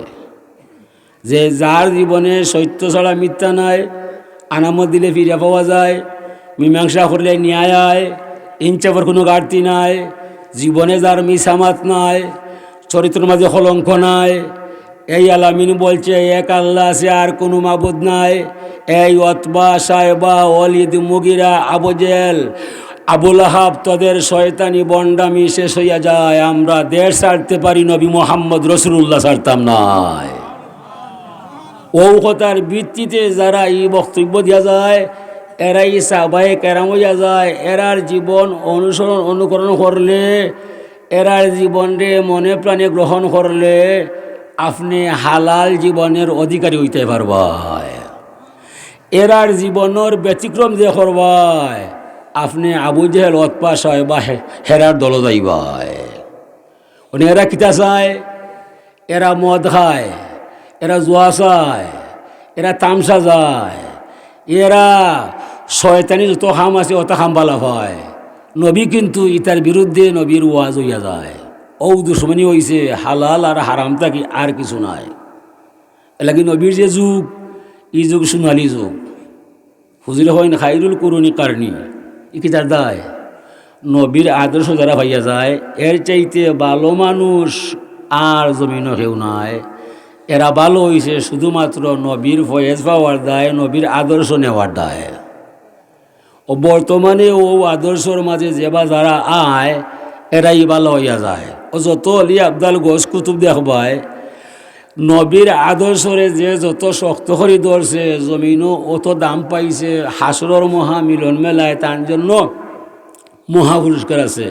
Speaker 1: যে যার জীবনে সত্য ছাড়া মিথ্যা নাই আনামত দিলে ফিরে পাওয়া যায় মীমাংসা করলে ন্যায় আয় ইনচাপের কোনো ঘাটতি নাই জীবনে যার মিসামাত নাই চরিত্রের মাঝে কলঙ্ক নাই এই আলামিন বলছে এক আল্লাহ আছে আর কোনো মাবুদ নাই এই অতবা সাহেবা ওয়ালিদ মুগিরা আবুজেল আবুল আহাব তোদের শয়তানি বন্ডামি শেষ হইয়া যায় আমরা দেশ ছাড়তে পারি নবী মোহাম্মদ রসুল্লাহ ছাড়তাম নাই ও কথার ভিত্তিতে যারা এই বক্তব্য দেওয়া যায় এরাই সাহাবায়ে কেরাম হইয়া যায় এরার জীবন অনুকরণ করলে এরার জীবনে মনে প্রাণে গ্রহণ করলে আপনি হালাল জীবনের অধিকারী হইতে পারবাই এরার জীবনের ব্যতিক্রম যে করবাই আপনি আবু জেহেল অতপা সাহেবা হেরার দল যাইবাই এরা কিতা চায় এরা মদ খায় এরা জুয়া চায় এরা তামসা যায় এরা শয়তানি যত খাম আছে অত খাম বালা হয় নবী কিন্তু ইতার বিরুদ্ধে নবীর ওয়াজ হইয়া যায় ও দুশ্মনী হইছে হালাল আর হারাম থাকি আর কিছু নাই এলাকি নবীর যে যুগ ই যুগ সোনালী যুগ হুজুরে হয় না খাইরুল কুরুনি কারণী ই কি তার দায় নবীর আদর্শ যারা হইয়া যায় এর চাইতে ভালো মানুষ আর জমিন কেউ নাই এরা ভালো হইছে শুধুমাত্র নবীর ফয়েজ পাওয়ার দায় নবীর আদর্শ নেওয়ার দায় ও বর্তমানে ও আদর্শর মাঝে যেবা যারা আয় এরাই ভালো হইয়া যায় ও যত অলি আবদাল গোস কুতুব দেখবায় নবীর আদর্শরে যে যত শক্ত করে ধরছে জমিনও অত দাম পাইছে হাসরর মহা মিলন মেলায় তার জন্য মহা পুরস্কার আছে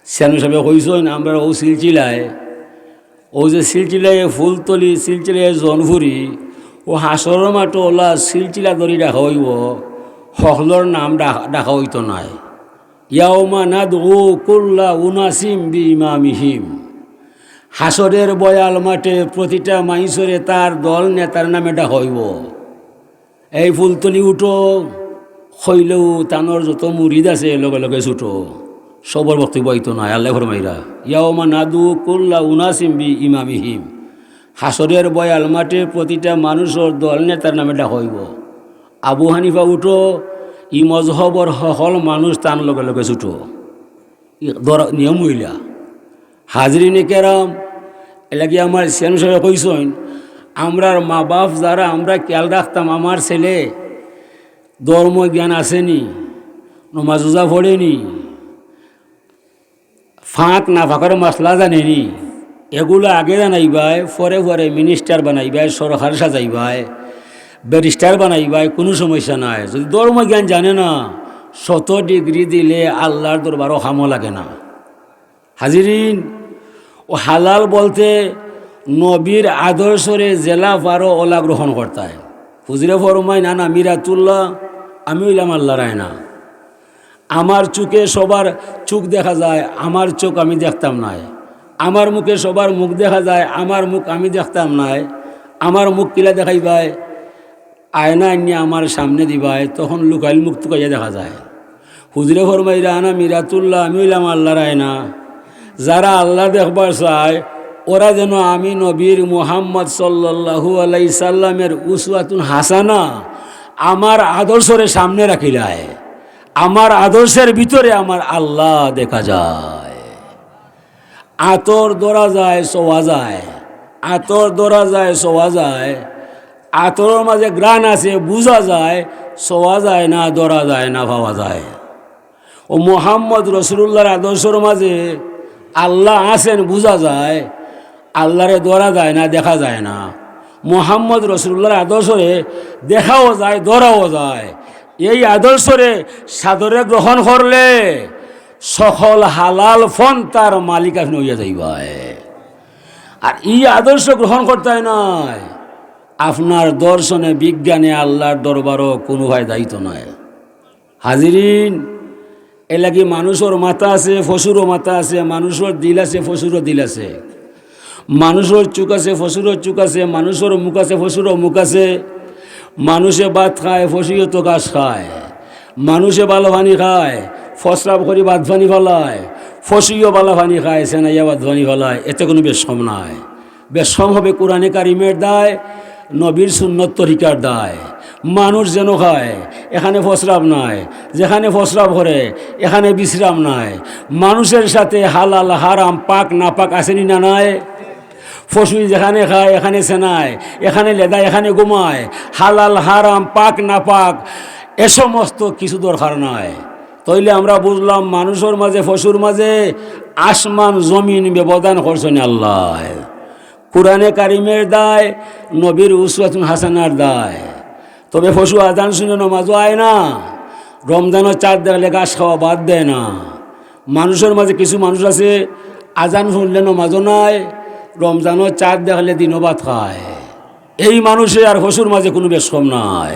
Speaker 1: সেনু সাহেব কইছেন আমরা ও সিলচিলায় ও যে সিলচিলায় ফুলতলি সিলচিলায় জনভুরি ও হাসরের মাঠে ওলা সিলচিলা ধরি রাখা হইব হকলর নাম ডাকা হইতো নাই ইয়াউমা নাদউ কুল্লা উনাসিম বিইমামিহিম হাসরের বয়াল মাঠে প্রতিটা মাইসরে তার দল নেতার নামে ডাকা হইব এই ফুলতলি উঠো হইলেও তানোর যত মুরিদ আছে লগে লগে ছুটো সবর বক্তব্য হইতো নাই আল্লাহ ফরমাইরা ইয়াউমা নাদউ কুল্লা উনাসিম বিইমামিহিম হাসরের বয়াল মাঠে প্রতিটা মানুষের দল নেতার নামে ডাকা হইব আবু হানিফা উঠো ই মজহবর হল মানুষ তান লগে লগে ছুটো নিয়ম হইলা হাজরিনে কেরাম এলাকি আমার সেন সাহেব কইসইন আমরার মা বাপ যারা আমরা খেয়াল রাখতাম আমার ছেলে ধর্ম জ্ঞান আসেনি নমাজুজা পড়েনি ফাঁক না ফাঁকার মশলা জানেনি এগুলো আগে জানাইবাই পরে পরে মিনিস্টার বানাইবাই সরকার সাজাইবাই ব্যারিস্টার বানাইবাই কোনো সমস্যা নাই যদি ধর্ম জ্ঞান জানে না 100 ডিগ্রি দিলে আল্লাহর দরবারও হামও লাগে না হাজিরিন ও হালাল বলতে নবীর আদর্শরে জেলা পারো ওলা গ্রহণ করতায় হুজুরে ফরমাই না না মিরাতুল্লাহ আমি হইলাম আল্লাহ রায় না আমার চোখে সবার চোখ দেখা যায় আমার চোখ আমি দেখতাম নাই আমার মুখে সবার মুখ দেখা যায় আমার মুখ আমি দেখতাম নাই আমার মুখ কিলা দেখাইবাই আয়না নিয়ে আমার সামনে দিবাই তখন লুকাইল মুখ টুকাইয়া দেখা যায় হুজুরে ফরমাইরা আনা মিরাতুল্লাহ আমি হইলাম আল্লাহর আয়না যারা আল্লাহ দেখবার চায় ওরা যেন আমি নবীর মুহাম্মদ সাল্লাল্লাহু আলাইহি সাল্লামের উসওয়াতুন হাসানা আমার আদর্শরে সামনে রাখিলায় আমার আদর্শের ভিতরে আমার আল্লাহ দেখা যায় আতর ধরা যায় সোয়া যায় আতর ধরা যায় সোয়া যায় আতরের মাঝে গ্রান আছে বুঝা যায় সোয়া যায় না ধরা যায় না ভাবা যায় ও মুহাম্মদ রসুল্লাহর আদর্শের মাঝে আল্লাহ আছেন বুঝা যায় আল্লাহরে ধরা যায় না দেখা যায় না মোহাম্মদ রসুল্লাহর আদর্শরে দেখাও যায়, ধরাও যায়। এই আদর্শরে সাদরে গ্রহণ করলে সকল হালাল ফোন তার মালিক আপনি হইয়া যাইবায়। আর এই আদর্শ গ্রহণ করতে হয় নয়, আপনার দর্শনে বিজ্ঞানে আল্লাহর দরবারও কোনো ভাই দায়িত্ব নয়। হাজিরিন, এ লাগি মানুষের মাথা আছে, ফসুরও মাথা আছে, মানুষের দিল আছে, ফসুরও দিল আছে, মানুষের চুক আছে, ফসুরও চুক আছে, মানুষের মুখ আছে, ফসুরও মুখ আছে। মানুষে ভাত খায়, ফসিও তো গাছ খায়। মানুষে ভালো পানি খায়, ফসরাব করি ভাত পানি ফেলায়, ফসিও ভালো পানি খায়, সেনাইয়া ভাত পানি ফেলায়। এতে কোনো বেশম নাই। বেশম হবে কোরআনে কারিমের দায়, নবীর সুন্নত তরিকার দায়। মানুষ যেন খায়, এখানে ফসরাব নাই, যেখানে ফসরাব করে এখানে বিশ্রাম নাই। মানুষের সাথে হালাল হারাম পাক না পাক আসেনি না নাই? ফসুই যেখানে খায় এখানে সেনায়, এখানে লেদায়, এখানে ঘুমায়। হালাল হারাম পাক না পাক এ সমস্ত কিছু দরকার নয়। তইলে আমরা বুঝলাম মানুষের মাঝে ফসুর মাঝে আসমান জমিন ব্যবধান করছেন আল্লাহ। কুরআনে কারিমের দায়, নবীর উসওয়াতুন হাসানার দায়। তবে ফসু আজান শুনে নমাজও আয় না, রমজানের 4 দেখলে ঘাস খাওয়া বাদ দেয় না। মানুষের মাঝে কিছু মানুষ আছে আজান শুনলে নমাজও নাই, রমজানের 4 দেখলে দিনও ভাত খায়। এই মানুষে আর ফসুর মাঝে কোনো বেশম নাই।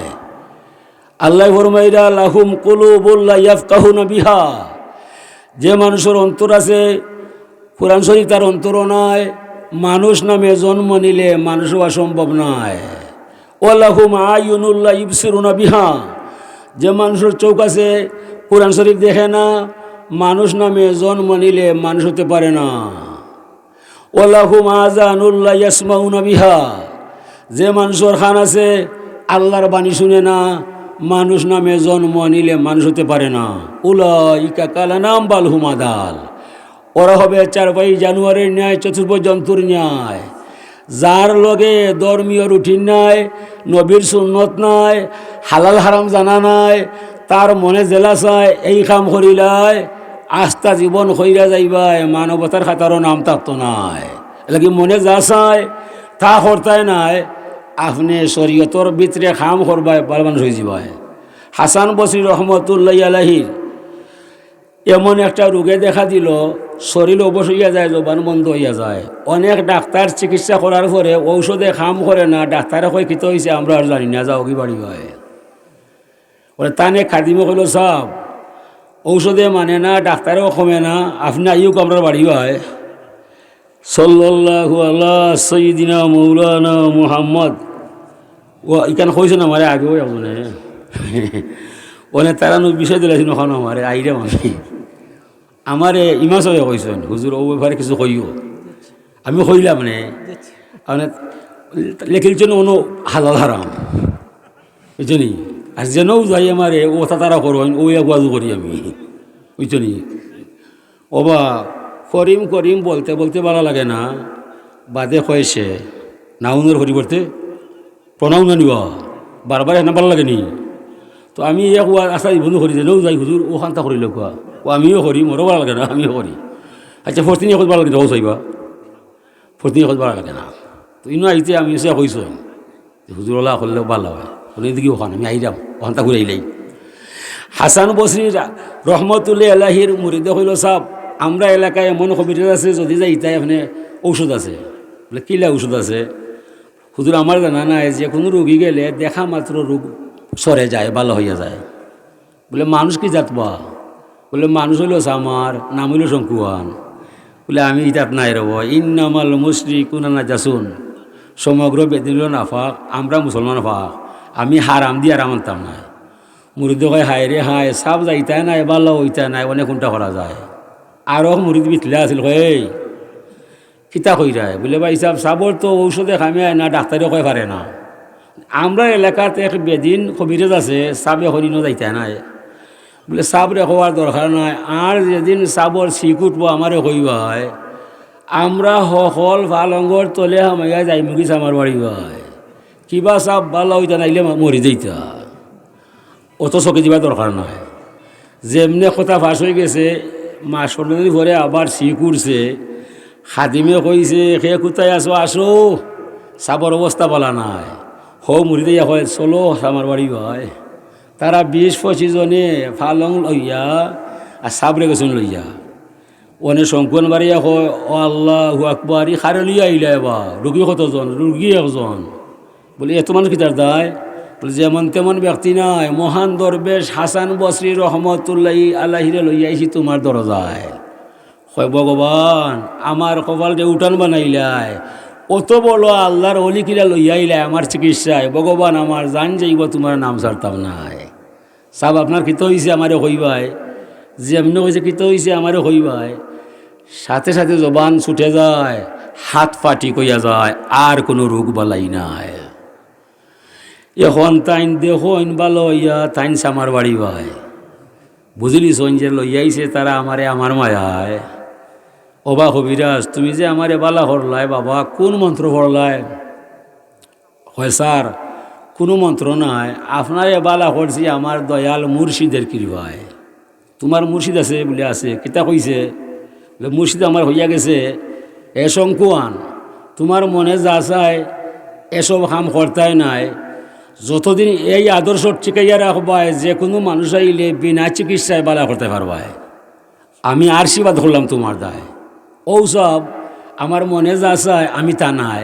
Speaker 1: আল্লাহ ফরমাইরা লাহুম কুলুবুল লা ইয়াফকাহুনা বিহা, যে মানুষের অন্তর আছে কোরআন শরীফ তার অন্তরও নাই, মানুষ নামে জন্ম নিলে মানুষ হওয়া সম্ভব নয়। ওয়ালাহুম আয়ুনুল লা ইবসিরুনা বিহা, যে মানুষের চোখ আছে কোরআন শরীফ দেখে না, মানুষ নামে জন্ম নিলে মানুষ হতে পারে না। ওয়ালাহুম আযানুল লা ইয়াসমাউনা বিহা, যে মানুষের কান আছে আল্লাহর বাণী শুনে না, মানুষ নামে জন্ম নিলে মানুষ হতে পারে না। উলাইকা কালানাম বাল হুম আদাল, ওরা হবে 4 পাই জানুয়ারির ন্যায়, চতুর্ভ জন্তুর ন্যায়। যার লগে ধর্মীয় রুটিন নাই, নবীর সুন্নত নাই, হালাল হারাম জানা নাই, তার মনে জেলা চায় এই কাম করিলায় আস্থা জীবন হইরা যাইবায়, মানবতার খাতারও নাম থাকতো নাই। এলাকি মনে যা চায় তা করতায় নাই, আপনি শরীয়তর ভিতরে খাম করবায় ভালো মানুষ হয়ে যাবায়। হাসান বসরি রহমতুল্লাহ আলাইহির এমন একটা রোগে দেখা দিল, শরীর অবশ হইয়া যায়, জবান বন্ধ হইয়া যায়। অনেক ডাক্তার চিকিৎসা করার পরে ঔষধে কাম করে না, ডাক্তারে কই কিত হয়েছে আমরা আর জানি না, যাও কি বাড়ি হয় বলে। তানে খাদিমে কইল সব ঔষধে মানে না, ডাক্তারেও কমে না, আপনি আইও আমরা বাড়ি হয়। সাল্লাল্লাহু আলা সাইয়্যিদিনা মাওলানা মুহাম্মদ ও ইখান কইছে না মারে আগেও এমনে ওনে তারা বিষয় দিলাছিল এখন আমারে আইরে মানে আমারে ইমাম সাহেব কইছেন হুজুর ও ব্যাপারে কিছু কইও। আমি কইলাম মানে লেখিলছেন অনু হালাল হারাম বুঝছনি, আর যেন যাই আমারে ও তারা করবেন ওই আগুয়াজু করি আমি বুঝছনি। ওবা করিম করিম বলতে বলতে ভালো লাগে না, বাদে কয়েছে নাউনের পরিবর্তে প্রণাউন নিবা বারবার এনে ভালো লাগেনি। তো আমি এক আশা বন্ধু করি যেও যাই হুজুর ও খান্তা করিল কোয়া ও আমিও করি, মোরও ভালো লাগে না, আমিও করি। আচ্ছা ফোরতিনি এখন ভালো লাগে ও চাইবা, ফোরতিনি এখন ভালো লাগে না। তো ইনো আইতে আমি এসে কইস হুজুর ওলা করলেও ভালো হয়, দিকে ওখান আমি আই যাম ওখানটা ঘুরে আইলাই। হাসান বসরি রহমতুল্লাহ আলাইহির মুরিদে কইল সাহ আমরা এলাকায় এমন কবিরাজ আছে যদি যাই তাই এখানে ঔষধ আছে। বলে কিলা ঔষধ আছে? হুজুর আমার জানা নাই, যে কোনো রোগী গেলে দেখা মাত্র রোগ সরে যায়, ভালো হইয়া যায়। বলে মানুষ কি জাতবা? বলে মানুষ হইল আমার নাম হইল শঙ্কুয়ান। বলে আমি ইতাত নাই রব, ইন্নামাল মুশরিকুনা নাজাসুন, সমগ্র বেদিন নাফাক, আমরা মুসলমান ফাক, আমি হারাম দিয়ে আর মানতাম নাই। মুরিদ কয় হায় রে হায়, সাপ যাইতাই নাই, ভালো হইতাই নাই, অনেক কোনটা করা যায়। আরও মুরিদ বিতলা আছিল কয় কিতা কই যায়? বলে ভাই সাহেব সাবর তো ঔষধে খামে না, ডাক্তারও কয় পারে না। আমরা এলাকাতে এক বেদিন কবিরাজ আছে, সাবে হরিণও যাইতাই নাই। বলে সাবরে হওয়ার দরকার নাই, আর যেদিন সাবর শিখ উঠবো আমারে কইবা হয়, আমরা সকল ফালঙ্গর তলে হামাইয়া যাই মুগিস আমার বাড়ি ভাই, কিবা সাপ ভালো হইতা নাইলে মরি যাইতা, অত চকে দিবার দরকার নাই। যেমনে কথা ফাঁস হয়ে গেছে, মাস পরে আবার শিখ উঠছে, খাদিমে কইছে সে কোথায় আসো আসো, সাবর অবস্থা বলা নাই। মুড়ি দিয়া হয় চলো আমার বাড়ি ভাই। তারা 20-25 জনে ফালং লইয়া আর সাবরে গেছেন লইয়া অনে শঙ্কুন বাড়িয়া হয় ও আল্লাহু আকবার খারে লইয়া আইলা এবার রুগী কতজন? রুগী একজন। বলি এত মানুষ কি তার দায়? বলে যেমন তেমন ব্যক্তি নাই, মহান দরবেশ হাসান বসরি রহমতুল্লাহি আলাইহিরে লইয়া আইছি তোমার দরজায়। হয় ভগবান আমার কপালকে উঠান বানাইলাই, অত বড় আল্লাহর অলি কিরা লইয়া আইলাই আমার চিকিৎসায়। ভগবান আমার জান যাইব তোমার নাম ছাড়তাম নাই। সাব আপনার কিত হয়েছে আমারে হইবাই, যেমনি হয়েছে কিত হয়েছে আমারে হইবাই। সাথে সাথে জবান ছুটে যায়, হাত ফাটি কইয়া যায়, আর কোনো রোগ বালাই নাই। এখন তাইন দেখইন বা লইয়া তাইন সামার বাড়ি ভাই বুঝলিস যে লইয়াইছে তারা আমারে আমার মায়ায়। অবা কবিরাজ তুমি যে আমারে বালা হরলাই বাবা, কোন মন্ত্র পড়লাই? হয় স্যার কোনো মন্ত্র নাই, আপনারে বালা করছি আমার দয়াল মুর্শিদের কৃপায়। তোমার মুর্শিদ আছে বলে আছে, কিতা কইছে? বলে মুর্শিদ আমার হইয়া গেছে। এ শঙ্কুয়ান তোমার মনে যা চায় এসব কাম করতাই নাই। যতদিন এই আদর্শ টিকাইয়া রাখবায়, যে কোনো মানুষ আইলে বিনা চিকিৎসায় বালা করতে পারবায়। আমি আশীর্বাদ করলাম তোমার দায়। ঔসব আমার মনে যা চায় আমি তা নাই,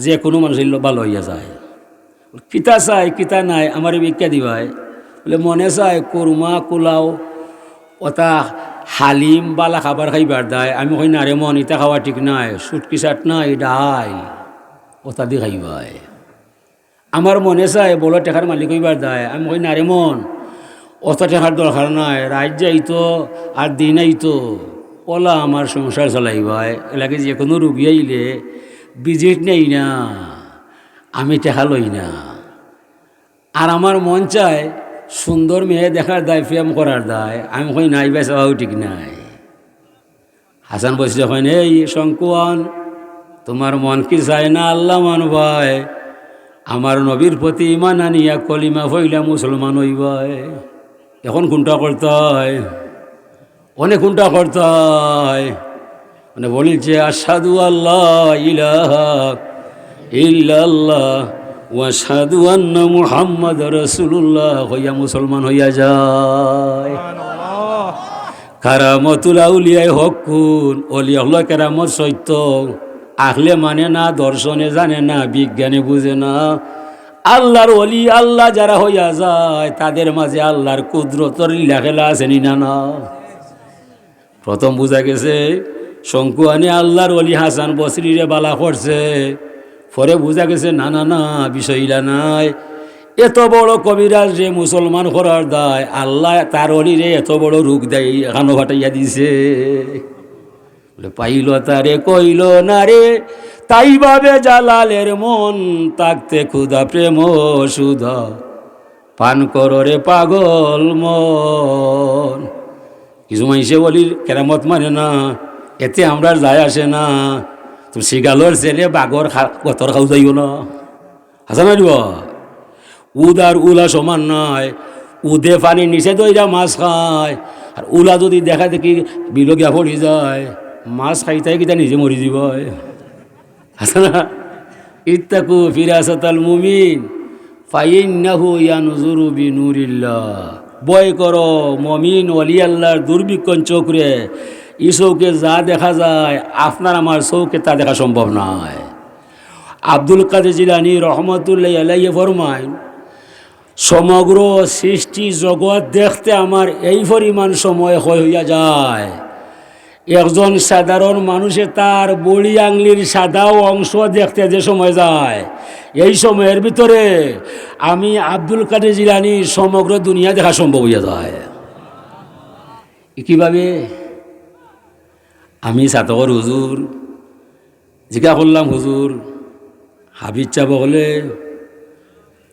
Speaker 1: যে কোনো মানুষ ভালো হইয়া যায়। কিতা চাই কিতা নাই আমার ভিক্ষা দিবাই। বলে মনে চায় কুরমা পোলাও ওটা হালিম বালা খাবার খাইবার দায়। আমি কই না রে মন, ইটা খাওয়া ঠিক নাই, সুটকি চাট নাই ডাল ওটা দি খাইবাই। আমার মনে চায় বড় টেকার মালিক হইবার দায়। আমি কই না রে মন, অত টেকার দরকার নাই, রাত যাইতো আর দিন আইতো ওলা আমার সংসার চালাইবাই। এলাকে যে কোনো রুগী আইলে ভিজিট নেই না, আমি টেকা লই না। আর আমার মন চায় সুন্দর মেয়ে দেখার দায়, প্রেম করার দায়। আমি কই নাই বেচাও ঠিক নাই। হাসান বসে হয় এই শঙ্কুয়ান তোমার মন কি চায় না আল্লাহ মানবাই? আমার নবীর প্রতি ইমান আনিয়া কলিমা হইলা মুসলমান হইবাই। এখন কোনটা করতে হয়? অনেক কোনটা করতে হয় মানে বলিছে আশহাদু আল্লাহ ইলাহা ইল্লাল্লাহ ওয়া আশহাদু আন্না মুহাম্মাদ রাসূলুল্লাহ হইয়া মুসলমান হইয়া যায়। কারামতুল আউলিয়ায় হকুন, অলিয়া হলো কেরামত সত্য। আখলে মানে না, দর্শনে জানে না, বিজ্ঞানে বুঝে না। আল্লাহর অলি আল্লাহ যারা হইয়া যায় তাদের মাঝে আল্লাহর কুদরতর লীলা খেলা আছে না না। প্রথম বুঝা গেছে শঙ্কুয়ানে আল্লাহর অলি হাসান বসরিরে বালা করছে। পরে বুঝা গেছে না না না, বিষয়টা নাই। এত বড় কবিরাজ রে মুসলমান করার দায়, আল্লাহ তার অলিরে এত বড় রোগ দেয় এখানো ফাটাইয়া দিছে। বলে পাইল তারে কইল না রে, তাই ভাবে জালালের মন, তাকতে ক্ষুধা প্রেম সুধা পান কররে পাগল মন। কিছু মানুষে বলি কেরামত মানে না, এতে আমরা যায় আসে না। তুমি শিগালোর ছেলে বাগর গতর খাও যাইও না, হাসা মারিব। উদ আর উলা সমান নয়। উদে পানি নিচে দইরা মাছ খায়, আর উলা যদি দেখা দেখি বিলগিয়া পড়ি যায়, মাছ খাইতে কিতা নিজে মরি যাব। হাসা না? ইত্তাকু ফিরাসাতাল মুমিন ফাইন্নাহু ইয়ানজুরু বিনুরিল্লাহ। ভয় করো মমিন ওলি আল্লাহর দুর্বিক্ষণ চোখরে। এই চৌকে যা দেখা যায় আপনার আমার চৌকে তা দেখা সম্ভব নয়। আব্দুল কাদের জিলানী রহমতুল্লাহ আলাইহি ফরমায়, সমগ্র সৃষ্টি জগৎ দেখতে আমার এই পরিমাণ সময় হইয়া যায়। একজন সাধারণ মানুষে তার বড়ি আঙলির সাদা অংশ দেখতে যে সময় যায়, এই সময়ের ভিতরে আমি আব্দুল কাদের জিলানী সমগ্র দুনিয়া দেখা সম্ভব হইয়া যায়। কিভাবে? আমি সাতকর হুজুর জিজ্ঞা করলাম, হুজুর হাবিজ চাব হলে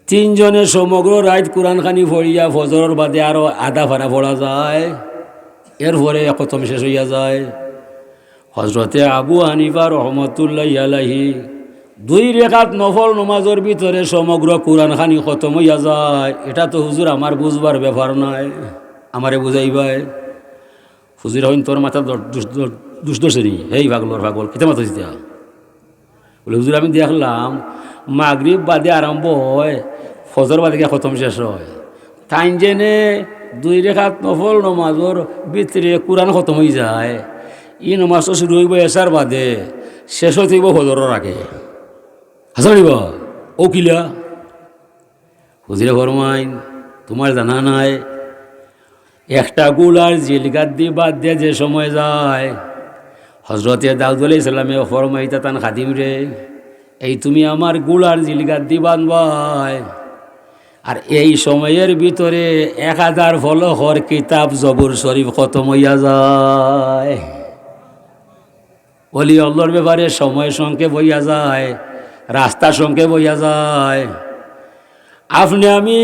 Speaker 1: 3 জনে সমগ্র রাত কোরআন খানি পড়িয়া ফজরের বাদে আরো আধা ভাড়া পড়া যায়, এরপরে খতম শেষ হইয়া যায়। হজরতে আবু হানিফা রহমতুল্লাহ আলাইহি 2 রেখাত নফল নমাজের ভিতরে সমগ্র কোরআন খানি খতম হইয়া যায়। এটা তো হুজুর আমার বুঝবার ব্যাপার নয়, আমারে বুঝাইবাই। হুজুর হইন তোর মাথা দুষ্ট শ্রেণী, এই পাগলর পাগল কিতা মাথা দিতে বলে হুজুর আমি দেখলাম মাগরিব বাদে আরম্ভ হয়, ফজর বাদে গিয়ে খতম শেষ হয়। তাই জেনে 2 রেখাত নফল নমাজর ভিতরে কোরআন খতম হয়ে যায়। ই নমাজ তো শুরু হইব এসার বাদে, শেষ হয়ে থাকব ফজরের আগে। হাসিব ও কিলা হুজুরে ফরমাইন, তোমার জানা নাই একটা গুলার জিলগাত দি বাদ দিয়ে যে সময় যায়, হজরতে দাউদ আলাইহিস সালামে ফরমাইতা তান খাদিম রে, এই তুমি আমার গুলার জিলগাত দি বানবাই, আর এই সময়ের ভিতরে 1000 ফলহর কিতাব জবুর শরীফ খতম হইয়া যায়। ওলি আল্লাহর ব্যাপারে সময় সংক্ষেপ হইয়া যায়, রাস্তা সংক্ষেপ হইয়া যায়। আপনি আমি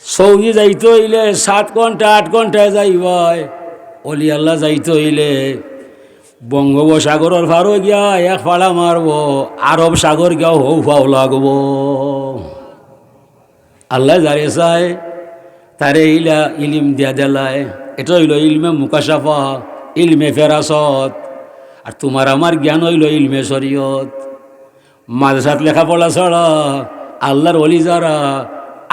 Speaker 1: সৌদি যাইতে হইলে 7 ঘন্টা 8 ঘন্টায় যাইবাই, অলি আল্লাহ যাইতে হইলে বঙ্গোপসাগরের ফারো গিয়া এক ফাড়া মারব, আরব সাগর গিয়াও হৌ ফাও লাগব। আল্লাহ যারে চায় তারে ইলা ইলিম দিয়া দেলায়। এটা হইল ইলমে মুকাশাফা, ইলমে ফেরাসত। আর তোমার আমার জ্ঞান হইল ইলমে শরীয়ত। মাদ্রাসাত লেখাপড়া ছাড়া আল্লাহর ওলি যারা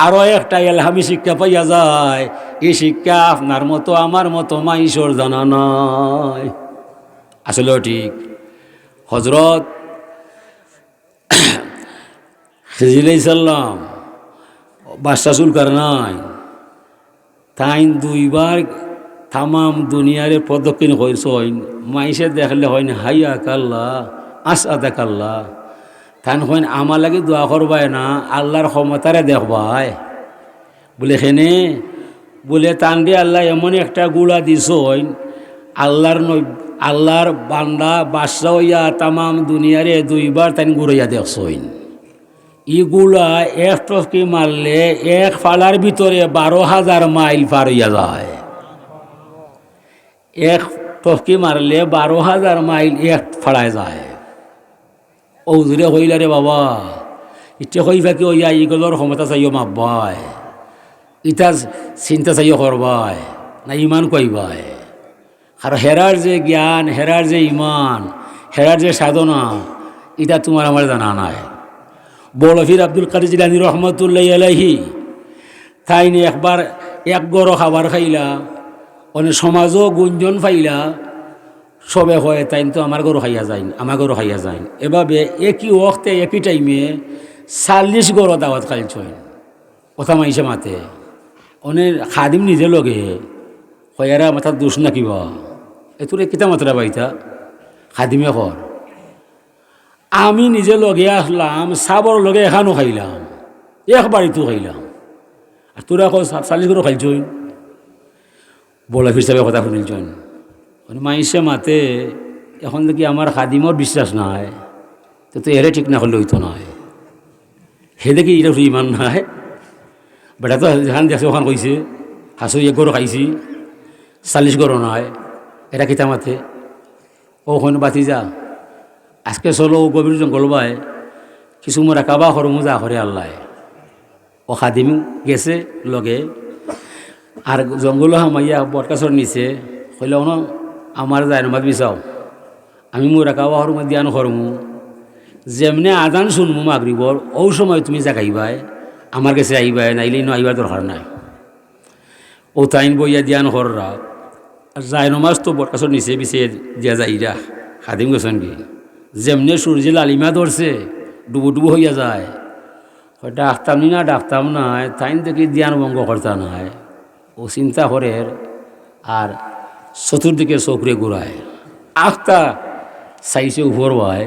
Speaker 1: আরও একটা এলহামি শিক্ষা পাইয়া যায়, এই শিক্ষা আপনার মতো আমার মতো মাইশোর জানা নয়। আসলেও ঠিক। হজরত খিজির সাল্লাম বাদশা চুলকার নাই, তাই 2 বার তামাম দুনিয়ারে প্রদক্ষিণ হয়েছেন। মাইসে দেখলে হয় না হাইয়া কাল্লা আসাদা কাল্লা, তান হইন আমার লাগে দোয়া করবাই না, আল্লাহর ক্ষমতারে দেখবাই বলে হেনে বলে তান দিয়ে আল্লাহ এমন একটা গুলা দিছইন, আল্লাহর বান্দা বাদশা হইয়া তামাম দুনিয়ারে 2 বার তাই ঘুরাইয়া দেখছইন। ইগুলা এক টপকি মারলে এক ফালার ভিতরে 12,000 মাইল পার হইয়া যায়। এক টপকি মারলে 12,000 মাইল এক ফাড়ায় যায়। ও জুড়ে হইলা রে বাবা, ইটা হইবা কি হইয়া ইগুলোর ক্ষমতা চাইও মাপবাই, ইটা চিন্তা চাইও করবাই না ইমান কইবাই। আর হেরার যে জ্ঞান, হেরার যে ইমান, হেরার যে সাধনা, এটা তোমার আমার জানা নাই। বড় ফির আব্দুল কাদের জিলানী রহমতুল্লাহ আলাইহি তাই নিয়ে একবার এক গড় খাবার খাইলা, অনেক সমাজও গুঞ্জন পাইলা, সবে হয় তাই তো আমার গরু খাইয়া যায়, আমার গরু খাইয়া যায়। এভাবে একই ওক্তে একই টাইমে 40 গড় দাওয়াত খাইছেন। কথা মাইছে মাতে অনেক খাদিম নিজে লগে হয়ারা মাথার দোষ না কিবা এতুরে কিতা মাত্রা বাইতা খাদিমে কর। আমি নিজে লগে আসলাম, সাবর লগে এখানো খাইলাম, একবারিতো খাইলাম, আর তোরা এখন 40 গড় খাইছই। বলা হিসাবে কথা শুনিলছেন মাইসে মাতে, এখন দেখি আমার খাদিমর বিশ্বাস নাই, তো এরে ঠিক না করলে হইতো নয়। হে দেখি এটা ইমান নাই, বেটা তো যেখান দেখছে ওখান কইছে হাসু 1 গড় খাইছি, 40 গড় নয়। এটা কিতা মাতে ওখান বাতি যা আজকে চলো গভীর জঙ্গল বাই কিছু মোরা কাবা হরমু যা করে আল্লাহ। ও খাদিম গেছে লগে, আর জঙ্গল হামাইয়া বটকাছর নিচে হইল ন আমার জায়নমাত বিচাও, আমি মোরা কাবা হরমু দিয়ান হরমু, যেমনে আজান শুনমু মাগরিবর ও সময় তুমি জাগাইবাই, আমার কাছে আইবাই, নাইলে নো আইবার দরকার নাই। ও তাইন বইয়া দিয়ান হররা, আর জায়নমাজ তো বটকাছর নিচে বিছে দিয়া যাইরা খাদিম গেছেন কি, যেমনে সূর্য লালিমা ধরছে ডুবু ডুবু হইয়া যায়, ডাকতাম নি না ডাকতাম নাই, তাইন দেখি দিয়ান ভঙ্গ করতা নাই। ও চিন্তা করে আর চতুর্দিকে চোখরে ঘুরায়, আখতা চাইছে উপর ভাই,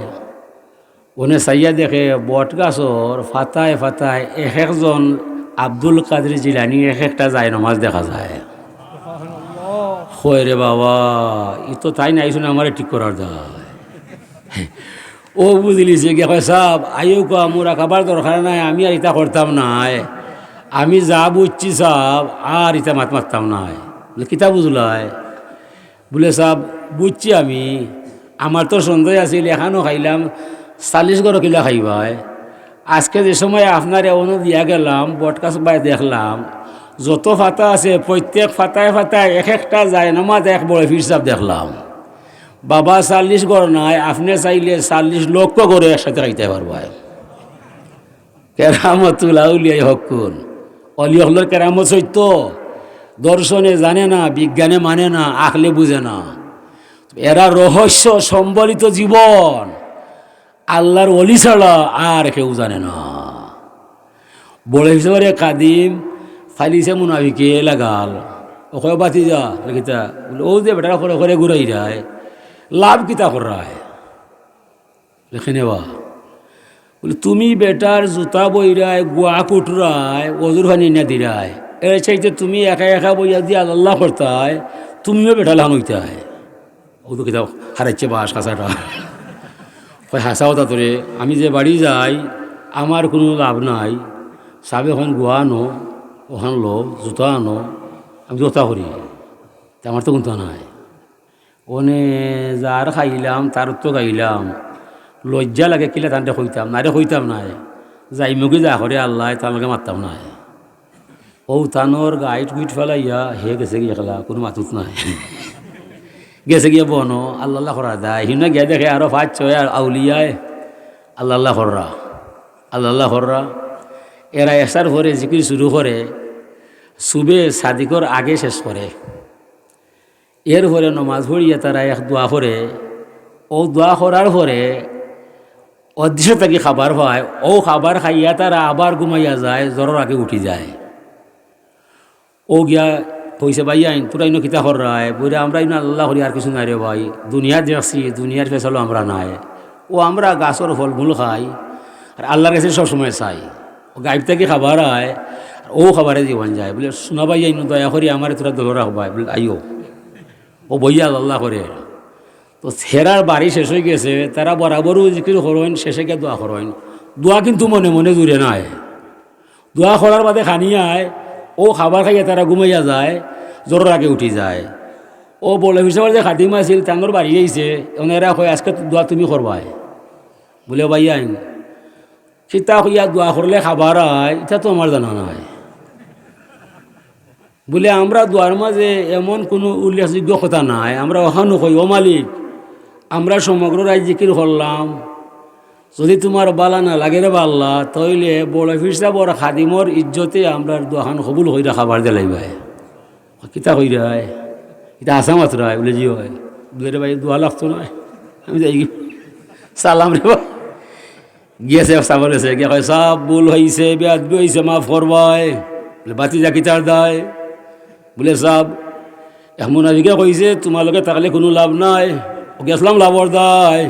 Speaker 1: ওনে চাইয়া দেখে বট গাছর ফাতায় ফাতায় এক একজন আব্দুল কাদের জিলানি এক একটা যায় নমাজ দেখা যায়। হয় রে বাবা, ই তো তাই না আইসুন আমার ঠিক করার যায়। ও বুঝলিছে গে হয় সাব আইও কা মোরা খাবার দরকার নাই, আমি আর ইটা করতাম নাই, আমি যা বুঝছি সাব আর ইটা মাত মারতাম নাই। কিতা বুঝলাই বলে সাব বুঝছি আমি, আমার তো সন্দেহ আছিল, এখানো খাইলাম 40 গড় কিলা খাইবাই। আজকে যে সময় আপনার এমনও দিয়া গেলাম বটকাছ বাই দেখলাম যত ফাতা আছে প্রত্যেক ফাতায় ফাতায় এক একটা যায় নামাজ এক বড় ফিরসাব দেখলাম। বাবা 40 ঘর নাই, আপনি চাইলে 40 লক্ষ করে একসাথে খাইতে পারবো। কেরামতুল আউলিয়াই হকুন, অলি হলের কেরামত সত্য, দর্শনে জানে না, বিজ্ঞানে মানে না, আখলে বুঝে না। এরা রহস্য সম্বলিত জীবন আল্লাহর অলি ছাড়া আর কেউ জানে না। বড় হিসেবে কাদিম ফালিছে মুনাফিকে লাগাল, ওখানে বাতি যা কিতা বলে ও যে বেটারা করে করে ঘুরাই যায়, লাভ কিতা করায় লেখে নেওয়া। বলে তুমি বেটার জুতা বইরায়, গোয়া কুটরায়, অজুর ভানি না দিরায়, এর চাইতে তুমি একা একা বইয়া দিয়ে আল্লাহ করতায়, তুমিও বেটা লাম হইতায়। ও তো কিতা হারাইছে বাস হাসাটা, হাসাও তা তোরে। আমি যে বাড়ি যাই আমার কোনো লাভ নাই, সাবে ওখান গোয়া আনো, ওখান লো জুতা আনো, আমি জোতা করি, আমার তো কিন্তু নাই। ওনে যার খাইলাম তার তো গাইলাম, লজ্জা লাগে কিলে তানতে হইতাম না রে, হইতাম নাই, যাই মুখে যা করে আল্লাহ তালকে মারতাম নাই। ও তানোর গাইট গুইট ফেলাইয়া হে গেছে গিয়ে খেলা, কোনো মাতুত নাই, গেছে গিয়ে বনো আল্লাহ করা দেয়। হিনা গিয়ে দেখে আরো 5-6 আউলিয়ায় আল্লাহ হররা, আল্লাহ হররা। এরা এসার পরে জিকির শুরু করে, সুবে সাদিকর আগে শেষ করে। এর পরে নমাজ পড়িয়া তারা এক দোয়া করে, ও দোয়া করার পরে অদৃশ্য থাকি খাবার পায়, ও খাবার খাইয়া তারা আবার ঘুমাইয়া যায়, জ্বরের আগে উঠি যায়। ও গিয়া কইছে ভাই আইন তোরা ইনো কিতা হরায়, বলে আমরা ইনো আল্লাহ করি আর কিছু নাই রে ভাই, দুনিয়া দেখছি, দুনিয়ার ফেসালো আমরা নাই। ও আমরা গাছের ফলমূল খাই আর আল্লাহর কাছে সবসময় চাই, ও গাইব থেকে খাবার আয়, ও খাবারে জীবন যায়। বলে শোনা ভাই আইন দয়া করি আমার তোরা দোয়া রাখবাই, বলে আইও। ও বইয়া আল্লাহ করে। তো ছেড়ার বাড়ি শেষ হয়ে গেছে, তারা বরাবরও জিকির করেন, শেষে গিয়ে দোয়া করেন। দোয়া কিন্তু মনে মনে জুড়ে নাই, দোয়া করার বাদে খানিয়ায় ও খাবার খাইয়া তারা ঘুমাইয়া যায়, জ্বরের আগে উঠি যায়। ও বলে হিসাবে যে খাদিম আছিল তাঙ্গর বাড়ি আইছে, এরা কয় আজকে দোয়া তুমি করবাই। বলে ভাই আইন সীতা হইয়া দোয়া করলে খাবার আয়, এটা তো আমার জানা নাই। বলে আমরা দোয়ার মাঝে এমন কোনো উল্লেখযোগ্য কথা নাই, আমরা ওখানে কই ও মালিক আমরা সমগ্র রায় জিকির করলাম, যদি তোমার বালা না লাগে রে বাল্লা, তাইলে বড় ফিরসা বড় খাদিমর ইজ্জতে আমরা দোয়াখান কবুল হইরা খাবার দিলাইবাই। কিতা হইরায় এটা আসা মাত্রায়, বলে জি হয়। বলে রে ভাই দোয়া লাগতো না, আমি যাই সালাম রে বা গিয়েছে সাবার গেছে গিয়ে কয় সব ভুল হয়েছে, বেয়াদবি হয়েছে, মাফ করবাই। বলে বাতি যা কিতার দেয়, বলে সব এমন আজকে কইছে তোমালোকে থাকলে কোনো লাভ নাই, গেছিলাম লাভর দায়।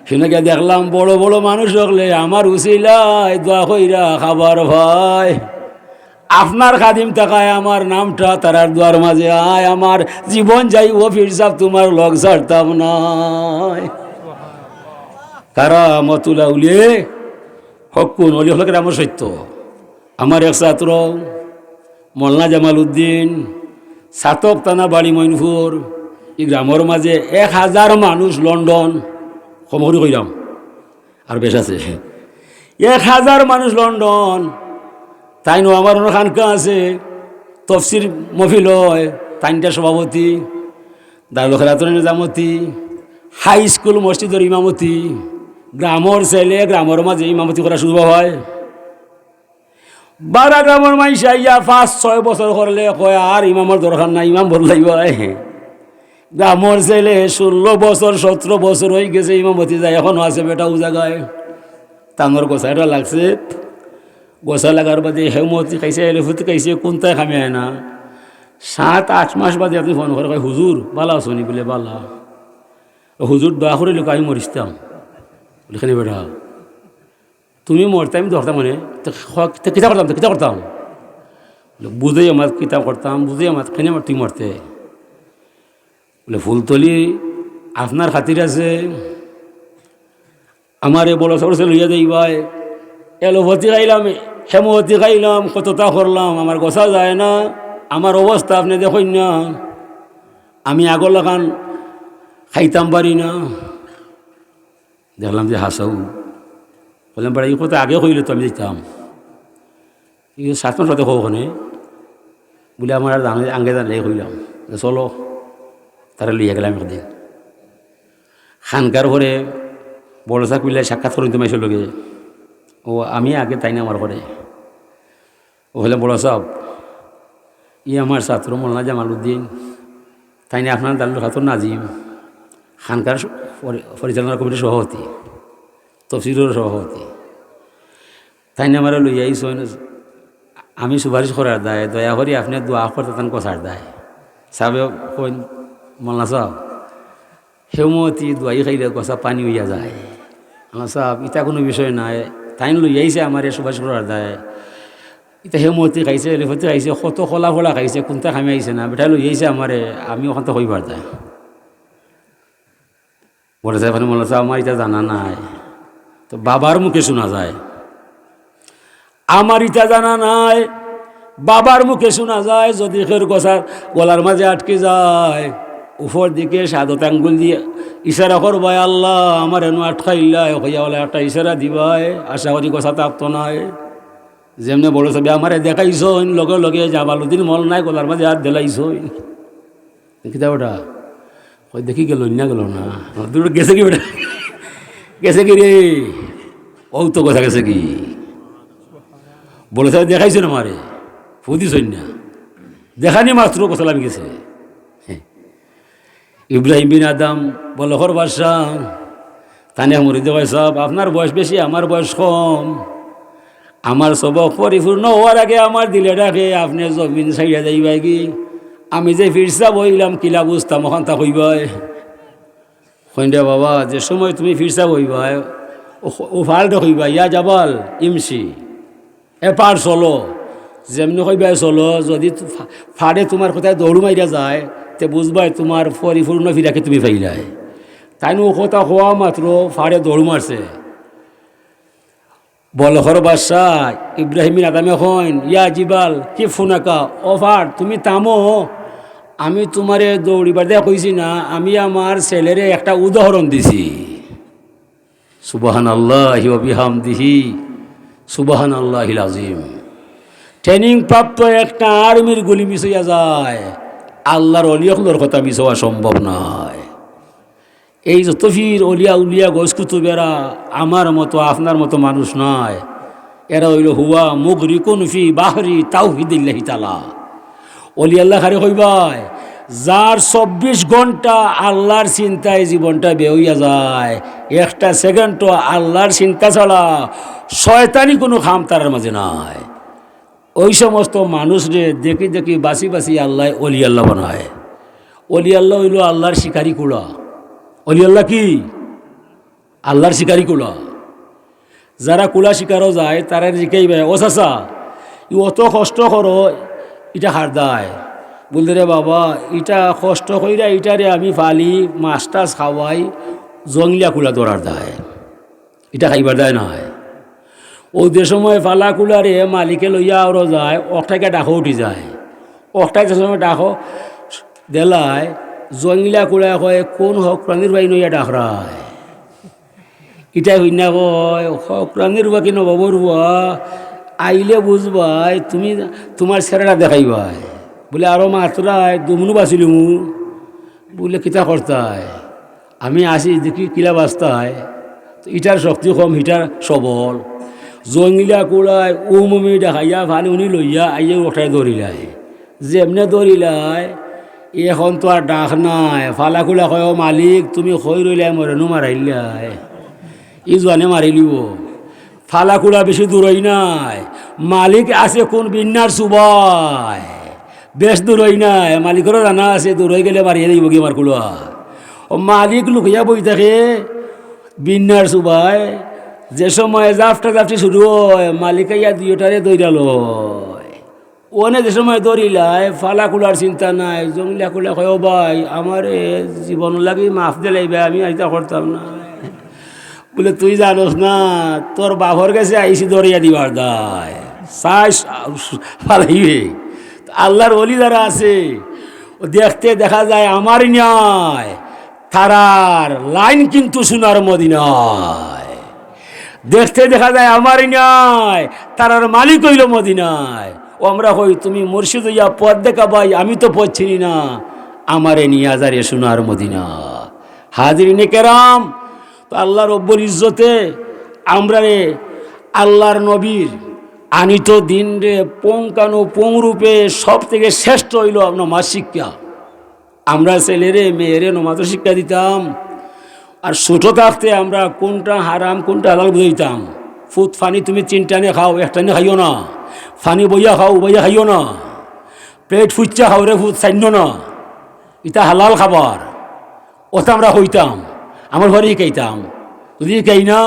Speaker 1: সেখানে গিয়ে দেখলাম বড় বড় মানুষ হলে আমার উচিলাই দোয়া কইরা খাবার ভাই, আপনার খাদিম তাকায় আমার নামটা তারার দোয়ার মাঝে আয়, আমার জীবন যাই ও ফির সাহ তোমার লগ ছাড়তাম নাই। কারামতুল আউলিয়া হকুন, অলি হলকের আমার সত্য। আমার এক ছাত্র মোল্লা জামাল উদ্দিন, সাতক টানা বাড়ি মইনপুর, এই গ্রামের মাঝে 1000 মানুষ লন্ডন, খবরই কইলাম আর বেশ আছে 1000 মানুষ লন্ডন। তাই নো আমার খানকা আছে, তফসির মফিল হয়, তাইনটা সভাপতি, দারুল খেলাতুল নিজামতি, হাই স্কুল মসজিদের ইমামতি, গ্রামের ছেলে গ্রামের মাঝে ইমামতি করা শুরু হয়। 12 গ্রামের মাইস আইয়া 5-6 বছর করলে কয় আর ইমামের দরকার নাই, ইমাম বদলাইবাই। গ্রামের ছেলে 16 বছর 17 বছর হয়ে গেছে ইমামতি যায়, এখনও আছে বেটা ও জায়গায়। তাঙ্গর গোসাইটা লাগছে, গোসা লাগার বাদে হেমতি খাইছে, এলেফুতি খাইছে, কোনটায় খামে আয় না। 7-8 মাস বাদে আপনি ফোন করে কয় হুজুর বালা শুনি, বলে বালা। হুজুর দোয়া করে লোক আমি মরিতাম, বলে খানি বেটা তুমি মরতে আমি ধরতাম, মানে কিতা করতাম, তো কিতা করতাম, বুঝেই আমার কিতা করতাম, বুঝেই আমার খানি তুই মরতে। বলে ফুলতলি আপনার খাতির আছে, আমার এ বড় সরষে লইয়া দেইবাই, এলোভতি খাইলাম, হেমতি খাইলাম, কতটা করলাম, আমার গোসা যায় না, আমার অবস্থা আপনি দেখুন না, আমি আগর লাগান খাইতাম পারি না। দেখলাম যে হাসাও, বললাম বেড়া এই কথা আগে কইলে তো আমি দিতাম, 7 মাস বাদে ওখানে। বলে আমার আর আগে জানলে কইলাম চলো, তারা লইয়া গেলাম একদিন। খানকার ঘরে বড় চা কইলে সাক্ষাৎ করেন তুমি এসে লগে ও আমি আগে তাই না আমার ঘরে ও হলে বড় সাহেব আমার ছাত্র মোল্লা জামালউদ্দিন তাই না আপনার দালুল খাতুন নাজিম খানকার পরিচালনা কমিটির সভাপতি তফসিলের সভাপতি তাই না আমার লইয়া আমি সুপারিশ করার দায় দয়া করি আপনি দোয়া করতেন কথার দায় সাহেব কইন মোল্লা সাহেব হেমতি দোয়াই খাইলে গছা পানি হইয়া যায় আমার সাহেব ইটা কোনো বিষয় নাই তাই লইয়াইছে আমার সুপারিশ করার দায় ইতা হেমতি খাইছে রেফতি খাইছে কত খোলা ফোলা খাইছে কোনটা খামি আইছে না বেটা লইয়াইছে আমারে আমি ওখানটা হইবার দায় বলে সাহেব মোল্লা সাহেব আমার ইটা জানা নাই তো বাবার মুখে শোনা যায় আমার ইটা জানা নাই বাবার মুখে শোনা যায় যদি খের গছার গলার মাঝে আটকে যায় উপর দিকে সাদত আঙ্গুল দিয়ে ইশারা করবাই আল্লাহ আমার এনে আটকাইল্লাই হইয়া বলে একটা ইশারা দিবাই আশা করি গছা তাপতো নাই যেমনি বড় ছবি আমারে দেখাইছ লগে লগে জামালউদ্দিন মল নাই গলার মাঝে হাত দিলাইছ দেখি দা ওটা ওই দেখি গেল না গেল না দুটো গেছে কি বেটা গেছে কি রে ও তো কথা গেছে কি বলে ছবি দেখাইছো না মারে ফুদিস না দেখানি মাত্র কথা লাগি গেছে ইব্রাহিম বিন আদম বলখর বাদশাহ তানিয়া মুরিদ ভাই সব আপনার বয়স বেশি আমার বয়স কম আমার সবক পরিপূর্ণ হওয়ার আগে আমার দিলে ডাকে আপনি জমিন ছাইয়া যাইবাই কি আমি যে ফিরসা বইলাম কিলা বুঝতাম ওখান তা হইবাই কইন্ডা বাবা যে সময় তুমি ফিরসা বইবাই ও ফালটা হইবা ইয়া জাবাল ইমসি এপার চলো যেমনি হইবাই চলো যদি ফাড়ে তোমার কোথায় দৌড় মাইরা যায় তে বুঝবাই তোমার পরিপূর্ণ ফিরাকে তুমি পাইলাই তাই ও কথা হওয়া মাত্র ফাড়ে দৌড় মারছে বলখর বাদশাহ ইব্রাহিমিন আদামে হইন ইয়া জিবাল কি ফুনাকা অফার তুমি তামো আমি তোমারে দৌড়িবার দেয়া কইছি না আমি আমার ছেলেরে একটা উদাহরণ দিছি সুবহানাল্লাহি ওয়া বিহামদিহি সুবহানাল্লাহিল আযীম ট্রেনিং প্রাপ্ত একটা আর্মির গুলি মিস হইয়া যায় আল্লাহর অলিয়াগুলোর কথা মিস হওয়া সম্ভব নয় এই যত ফির অলিয়া উলিয়া গোস কুতুবেরা আমার মতো আপনার মতো মানুষ নয় এরা হইল হুয়া মুগরিকুন ফি বাহরি তাওহীদিল্লাহি তাআলা অলি আল্লাহ খারে হইবাই যার 24 ঘন্টা আল্লাহর চিন্তায় জীবনটা বেহইয়া যায় একটা সেকেন্ডও আল্লাহর চিন্তা ছাড়া শয়তানি কোনো খাম তার মাঝে নাই ওই সমস্ত মানুষরে দেখি দেখি বাসি বাসি আল্লাহ অলি আল্লাহ বানায় অলি আল্লাহ হইল আল্লাহর শিকারি কুলা অলি আল্লাহ কি আল্লাহর শিকারি কুলা যারা কুলা শিকারও যায় তারা জিকাইবে ও চাচা ই অত কষ্ট করো এটা হার দায় বলতে রে বাবা এটা কষ্ট কইরা ইটারে আমি ফালি মাছ টাছ খাওয়াই জংলিয়া কুলা ধরার দায় এটা খাইবার দায় নয় ও যে সময় ফালা কুলারে মালিকে লইয়া আরও যায় অকটাকে ডাকো উঠি যায় অকটাই যে সময় ডাকো দেলায় জংলিয়া কুলা কয় কোন হক প্রাণীর বাই নইয়া ডাকরায় ইটাই হই না কয় হক প্রাণীর বা কি নবাবর বা আইলে বুঝবাই তুমি তোমার ছেলেটা দেখাইবাই বলে আরও মাত্রায় দুমনু বাঁচিলুমু বলে কিতা করতায় আমি আসি দেখি কিলা বাঁচতায় ইটার শক্তি কম হিটার সবল জঙ্গিলা কুড়ায় উমি দেখাইয়া ভানি উনি লইয়া আইয়া ওঠায় দৌড়িলাই যেমনে দৌড়িলাই এখন তো আর ডাক নাই ফালা কুলা কয় মালিক তুমি খৈ রইলাই মরেনু মারাইলাই ই জোয়ানে মারিলিব ফালা কুলা বেশি দূরই নাই মালিক আছে কোন বিন্যার সুবাই বেশ দূরই নাই মালিকেরও জানা আছে দূরই গেলে মারিয়ে দিব কি আমার কুলা ও মালিক লুকিয়া বই থাকে বিন্যার সুবাই যে সময় জাফটা জাফটি শুরু হয় মালিকা ইয়া দুইটারে দৌড়াল ওনে যে সময় দৌড়িলাই ফালা কুলার চিন্তা নাই জংলিয়া কুলা কয় ভাই আমার জীবন লাগি মাফ দিলাইবে আমি আইতা করতাম না বলে তুই জানোস না তোর বাপর কাছে আইসি দৌড়িয়া দিবার দায় চাই ফালাইবে আল্লাহর ওলি যারা আছে ও দেখতে দেখা যায় আমার নয় তারার লাইন কিন্তু সোনার মদিনায় দেখতে দেখা যায় আমার নয় তারার মালিক হইল মদিনায় ও আমরা কই তুমি মুর্শিদ হইয়া পথ দেখা ভাই আমি তো পথ চিনি না আমারে নিয়ে যারে সোনার মদিনা হাজিরিনে কেরাম, তো আল্লাহ রব্বুল ইজ্জতে আমরা রে আল্লাহর নবীর আনিত দিন রে পঙ্কানো পংরূপে সব থেকে শ্রেষ্ঠ হইল নমাজ শিক্ষা। আমরা ছেলেরে মেয়েরে নমাজ শিক্ষা দিতাম, আর ছোট থাকতে আমরা কোনটা হারাম কোনটা হালাল বুঝাইতাম। ফুট ফানি তুমি চিনটানে খাও, একটানে খাইও না, ফানি বইয়া খাও বইয়া খাইও না, পেট ফুচ্চা খাও রে ফুট চাইন্য না, এটা হালাল খাবার, ওটা আমরা হইতাম। আমার ঘরেই খাইতাম, যদি খাই না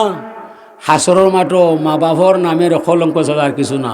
Speaker 1: হাসরের মাঠো মা বাপর নামের কলঙ্ক ছাড়া আর কিছু না।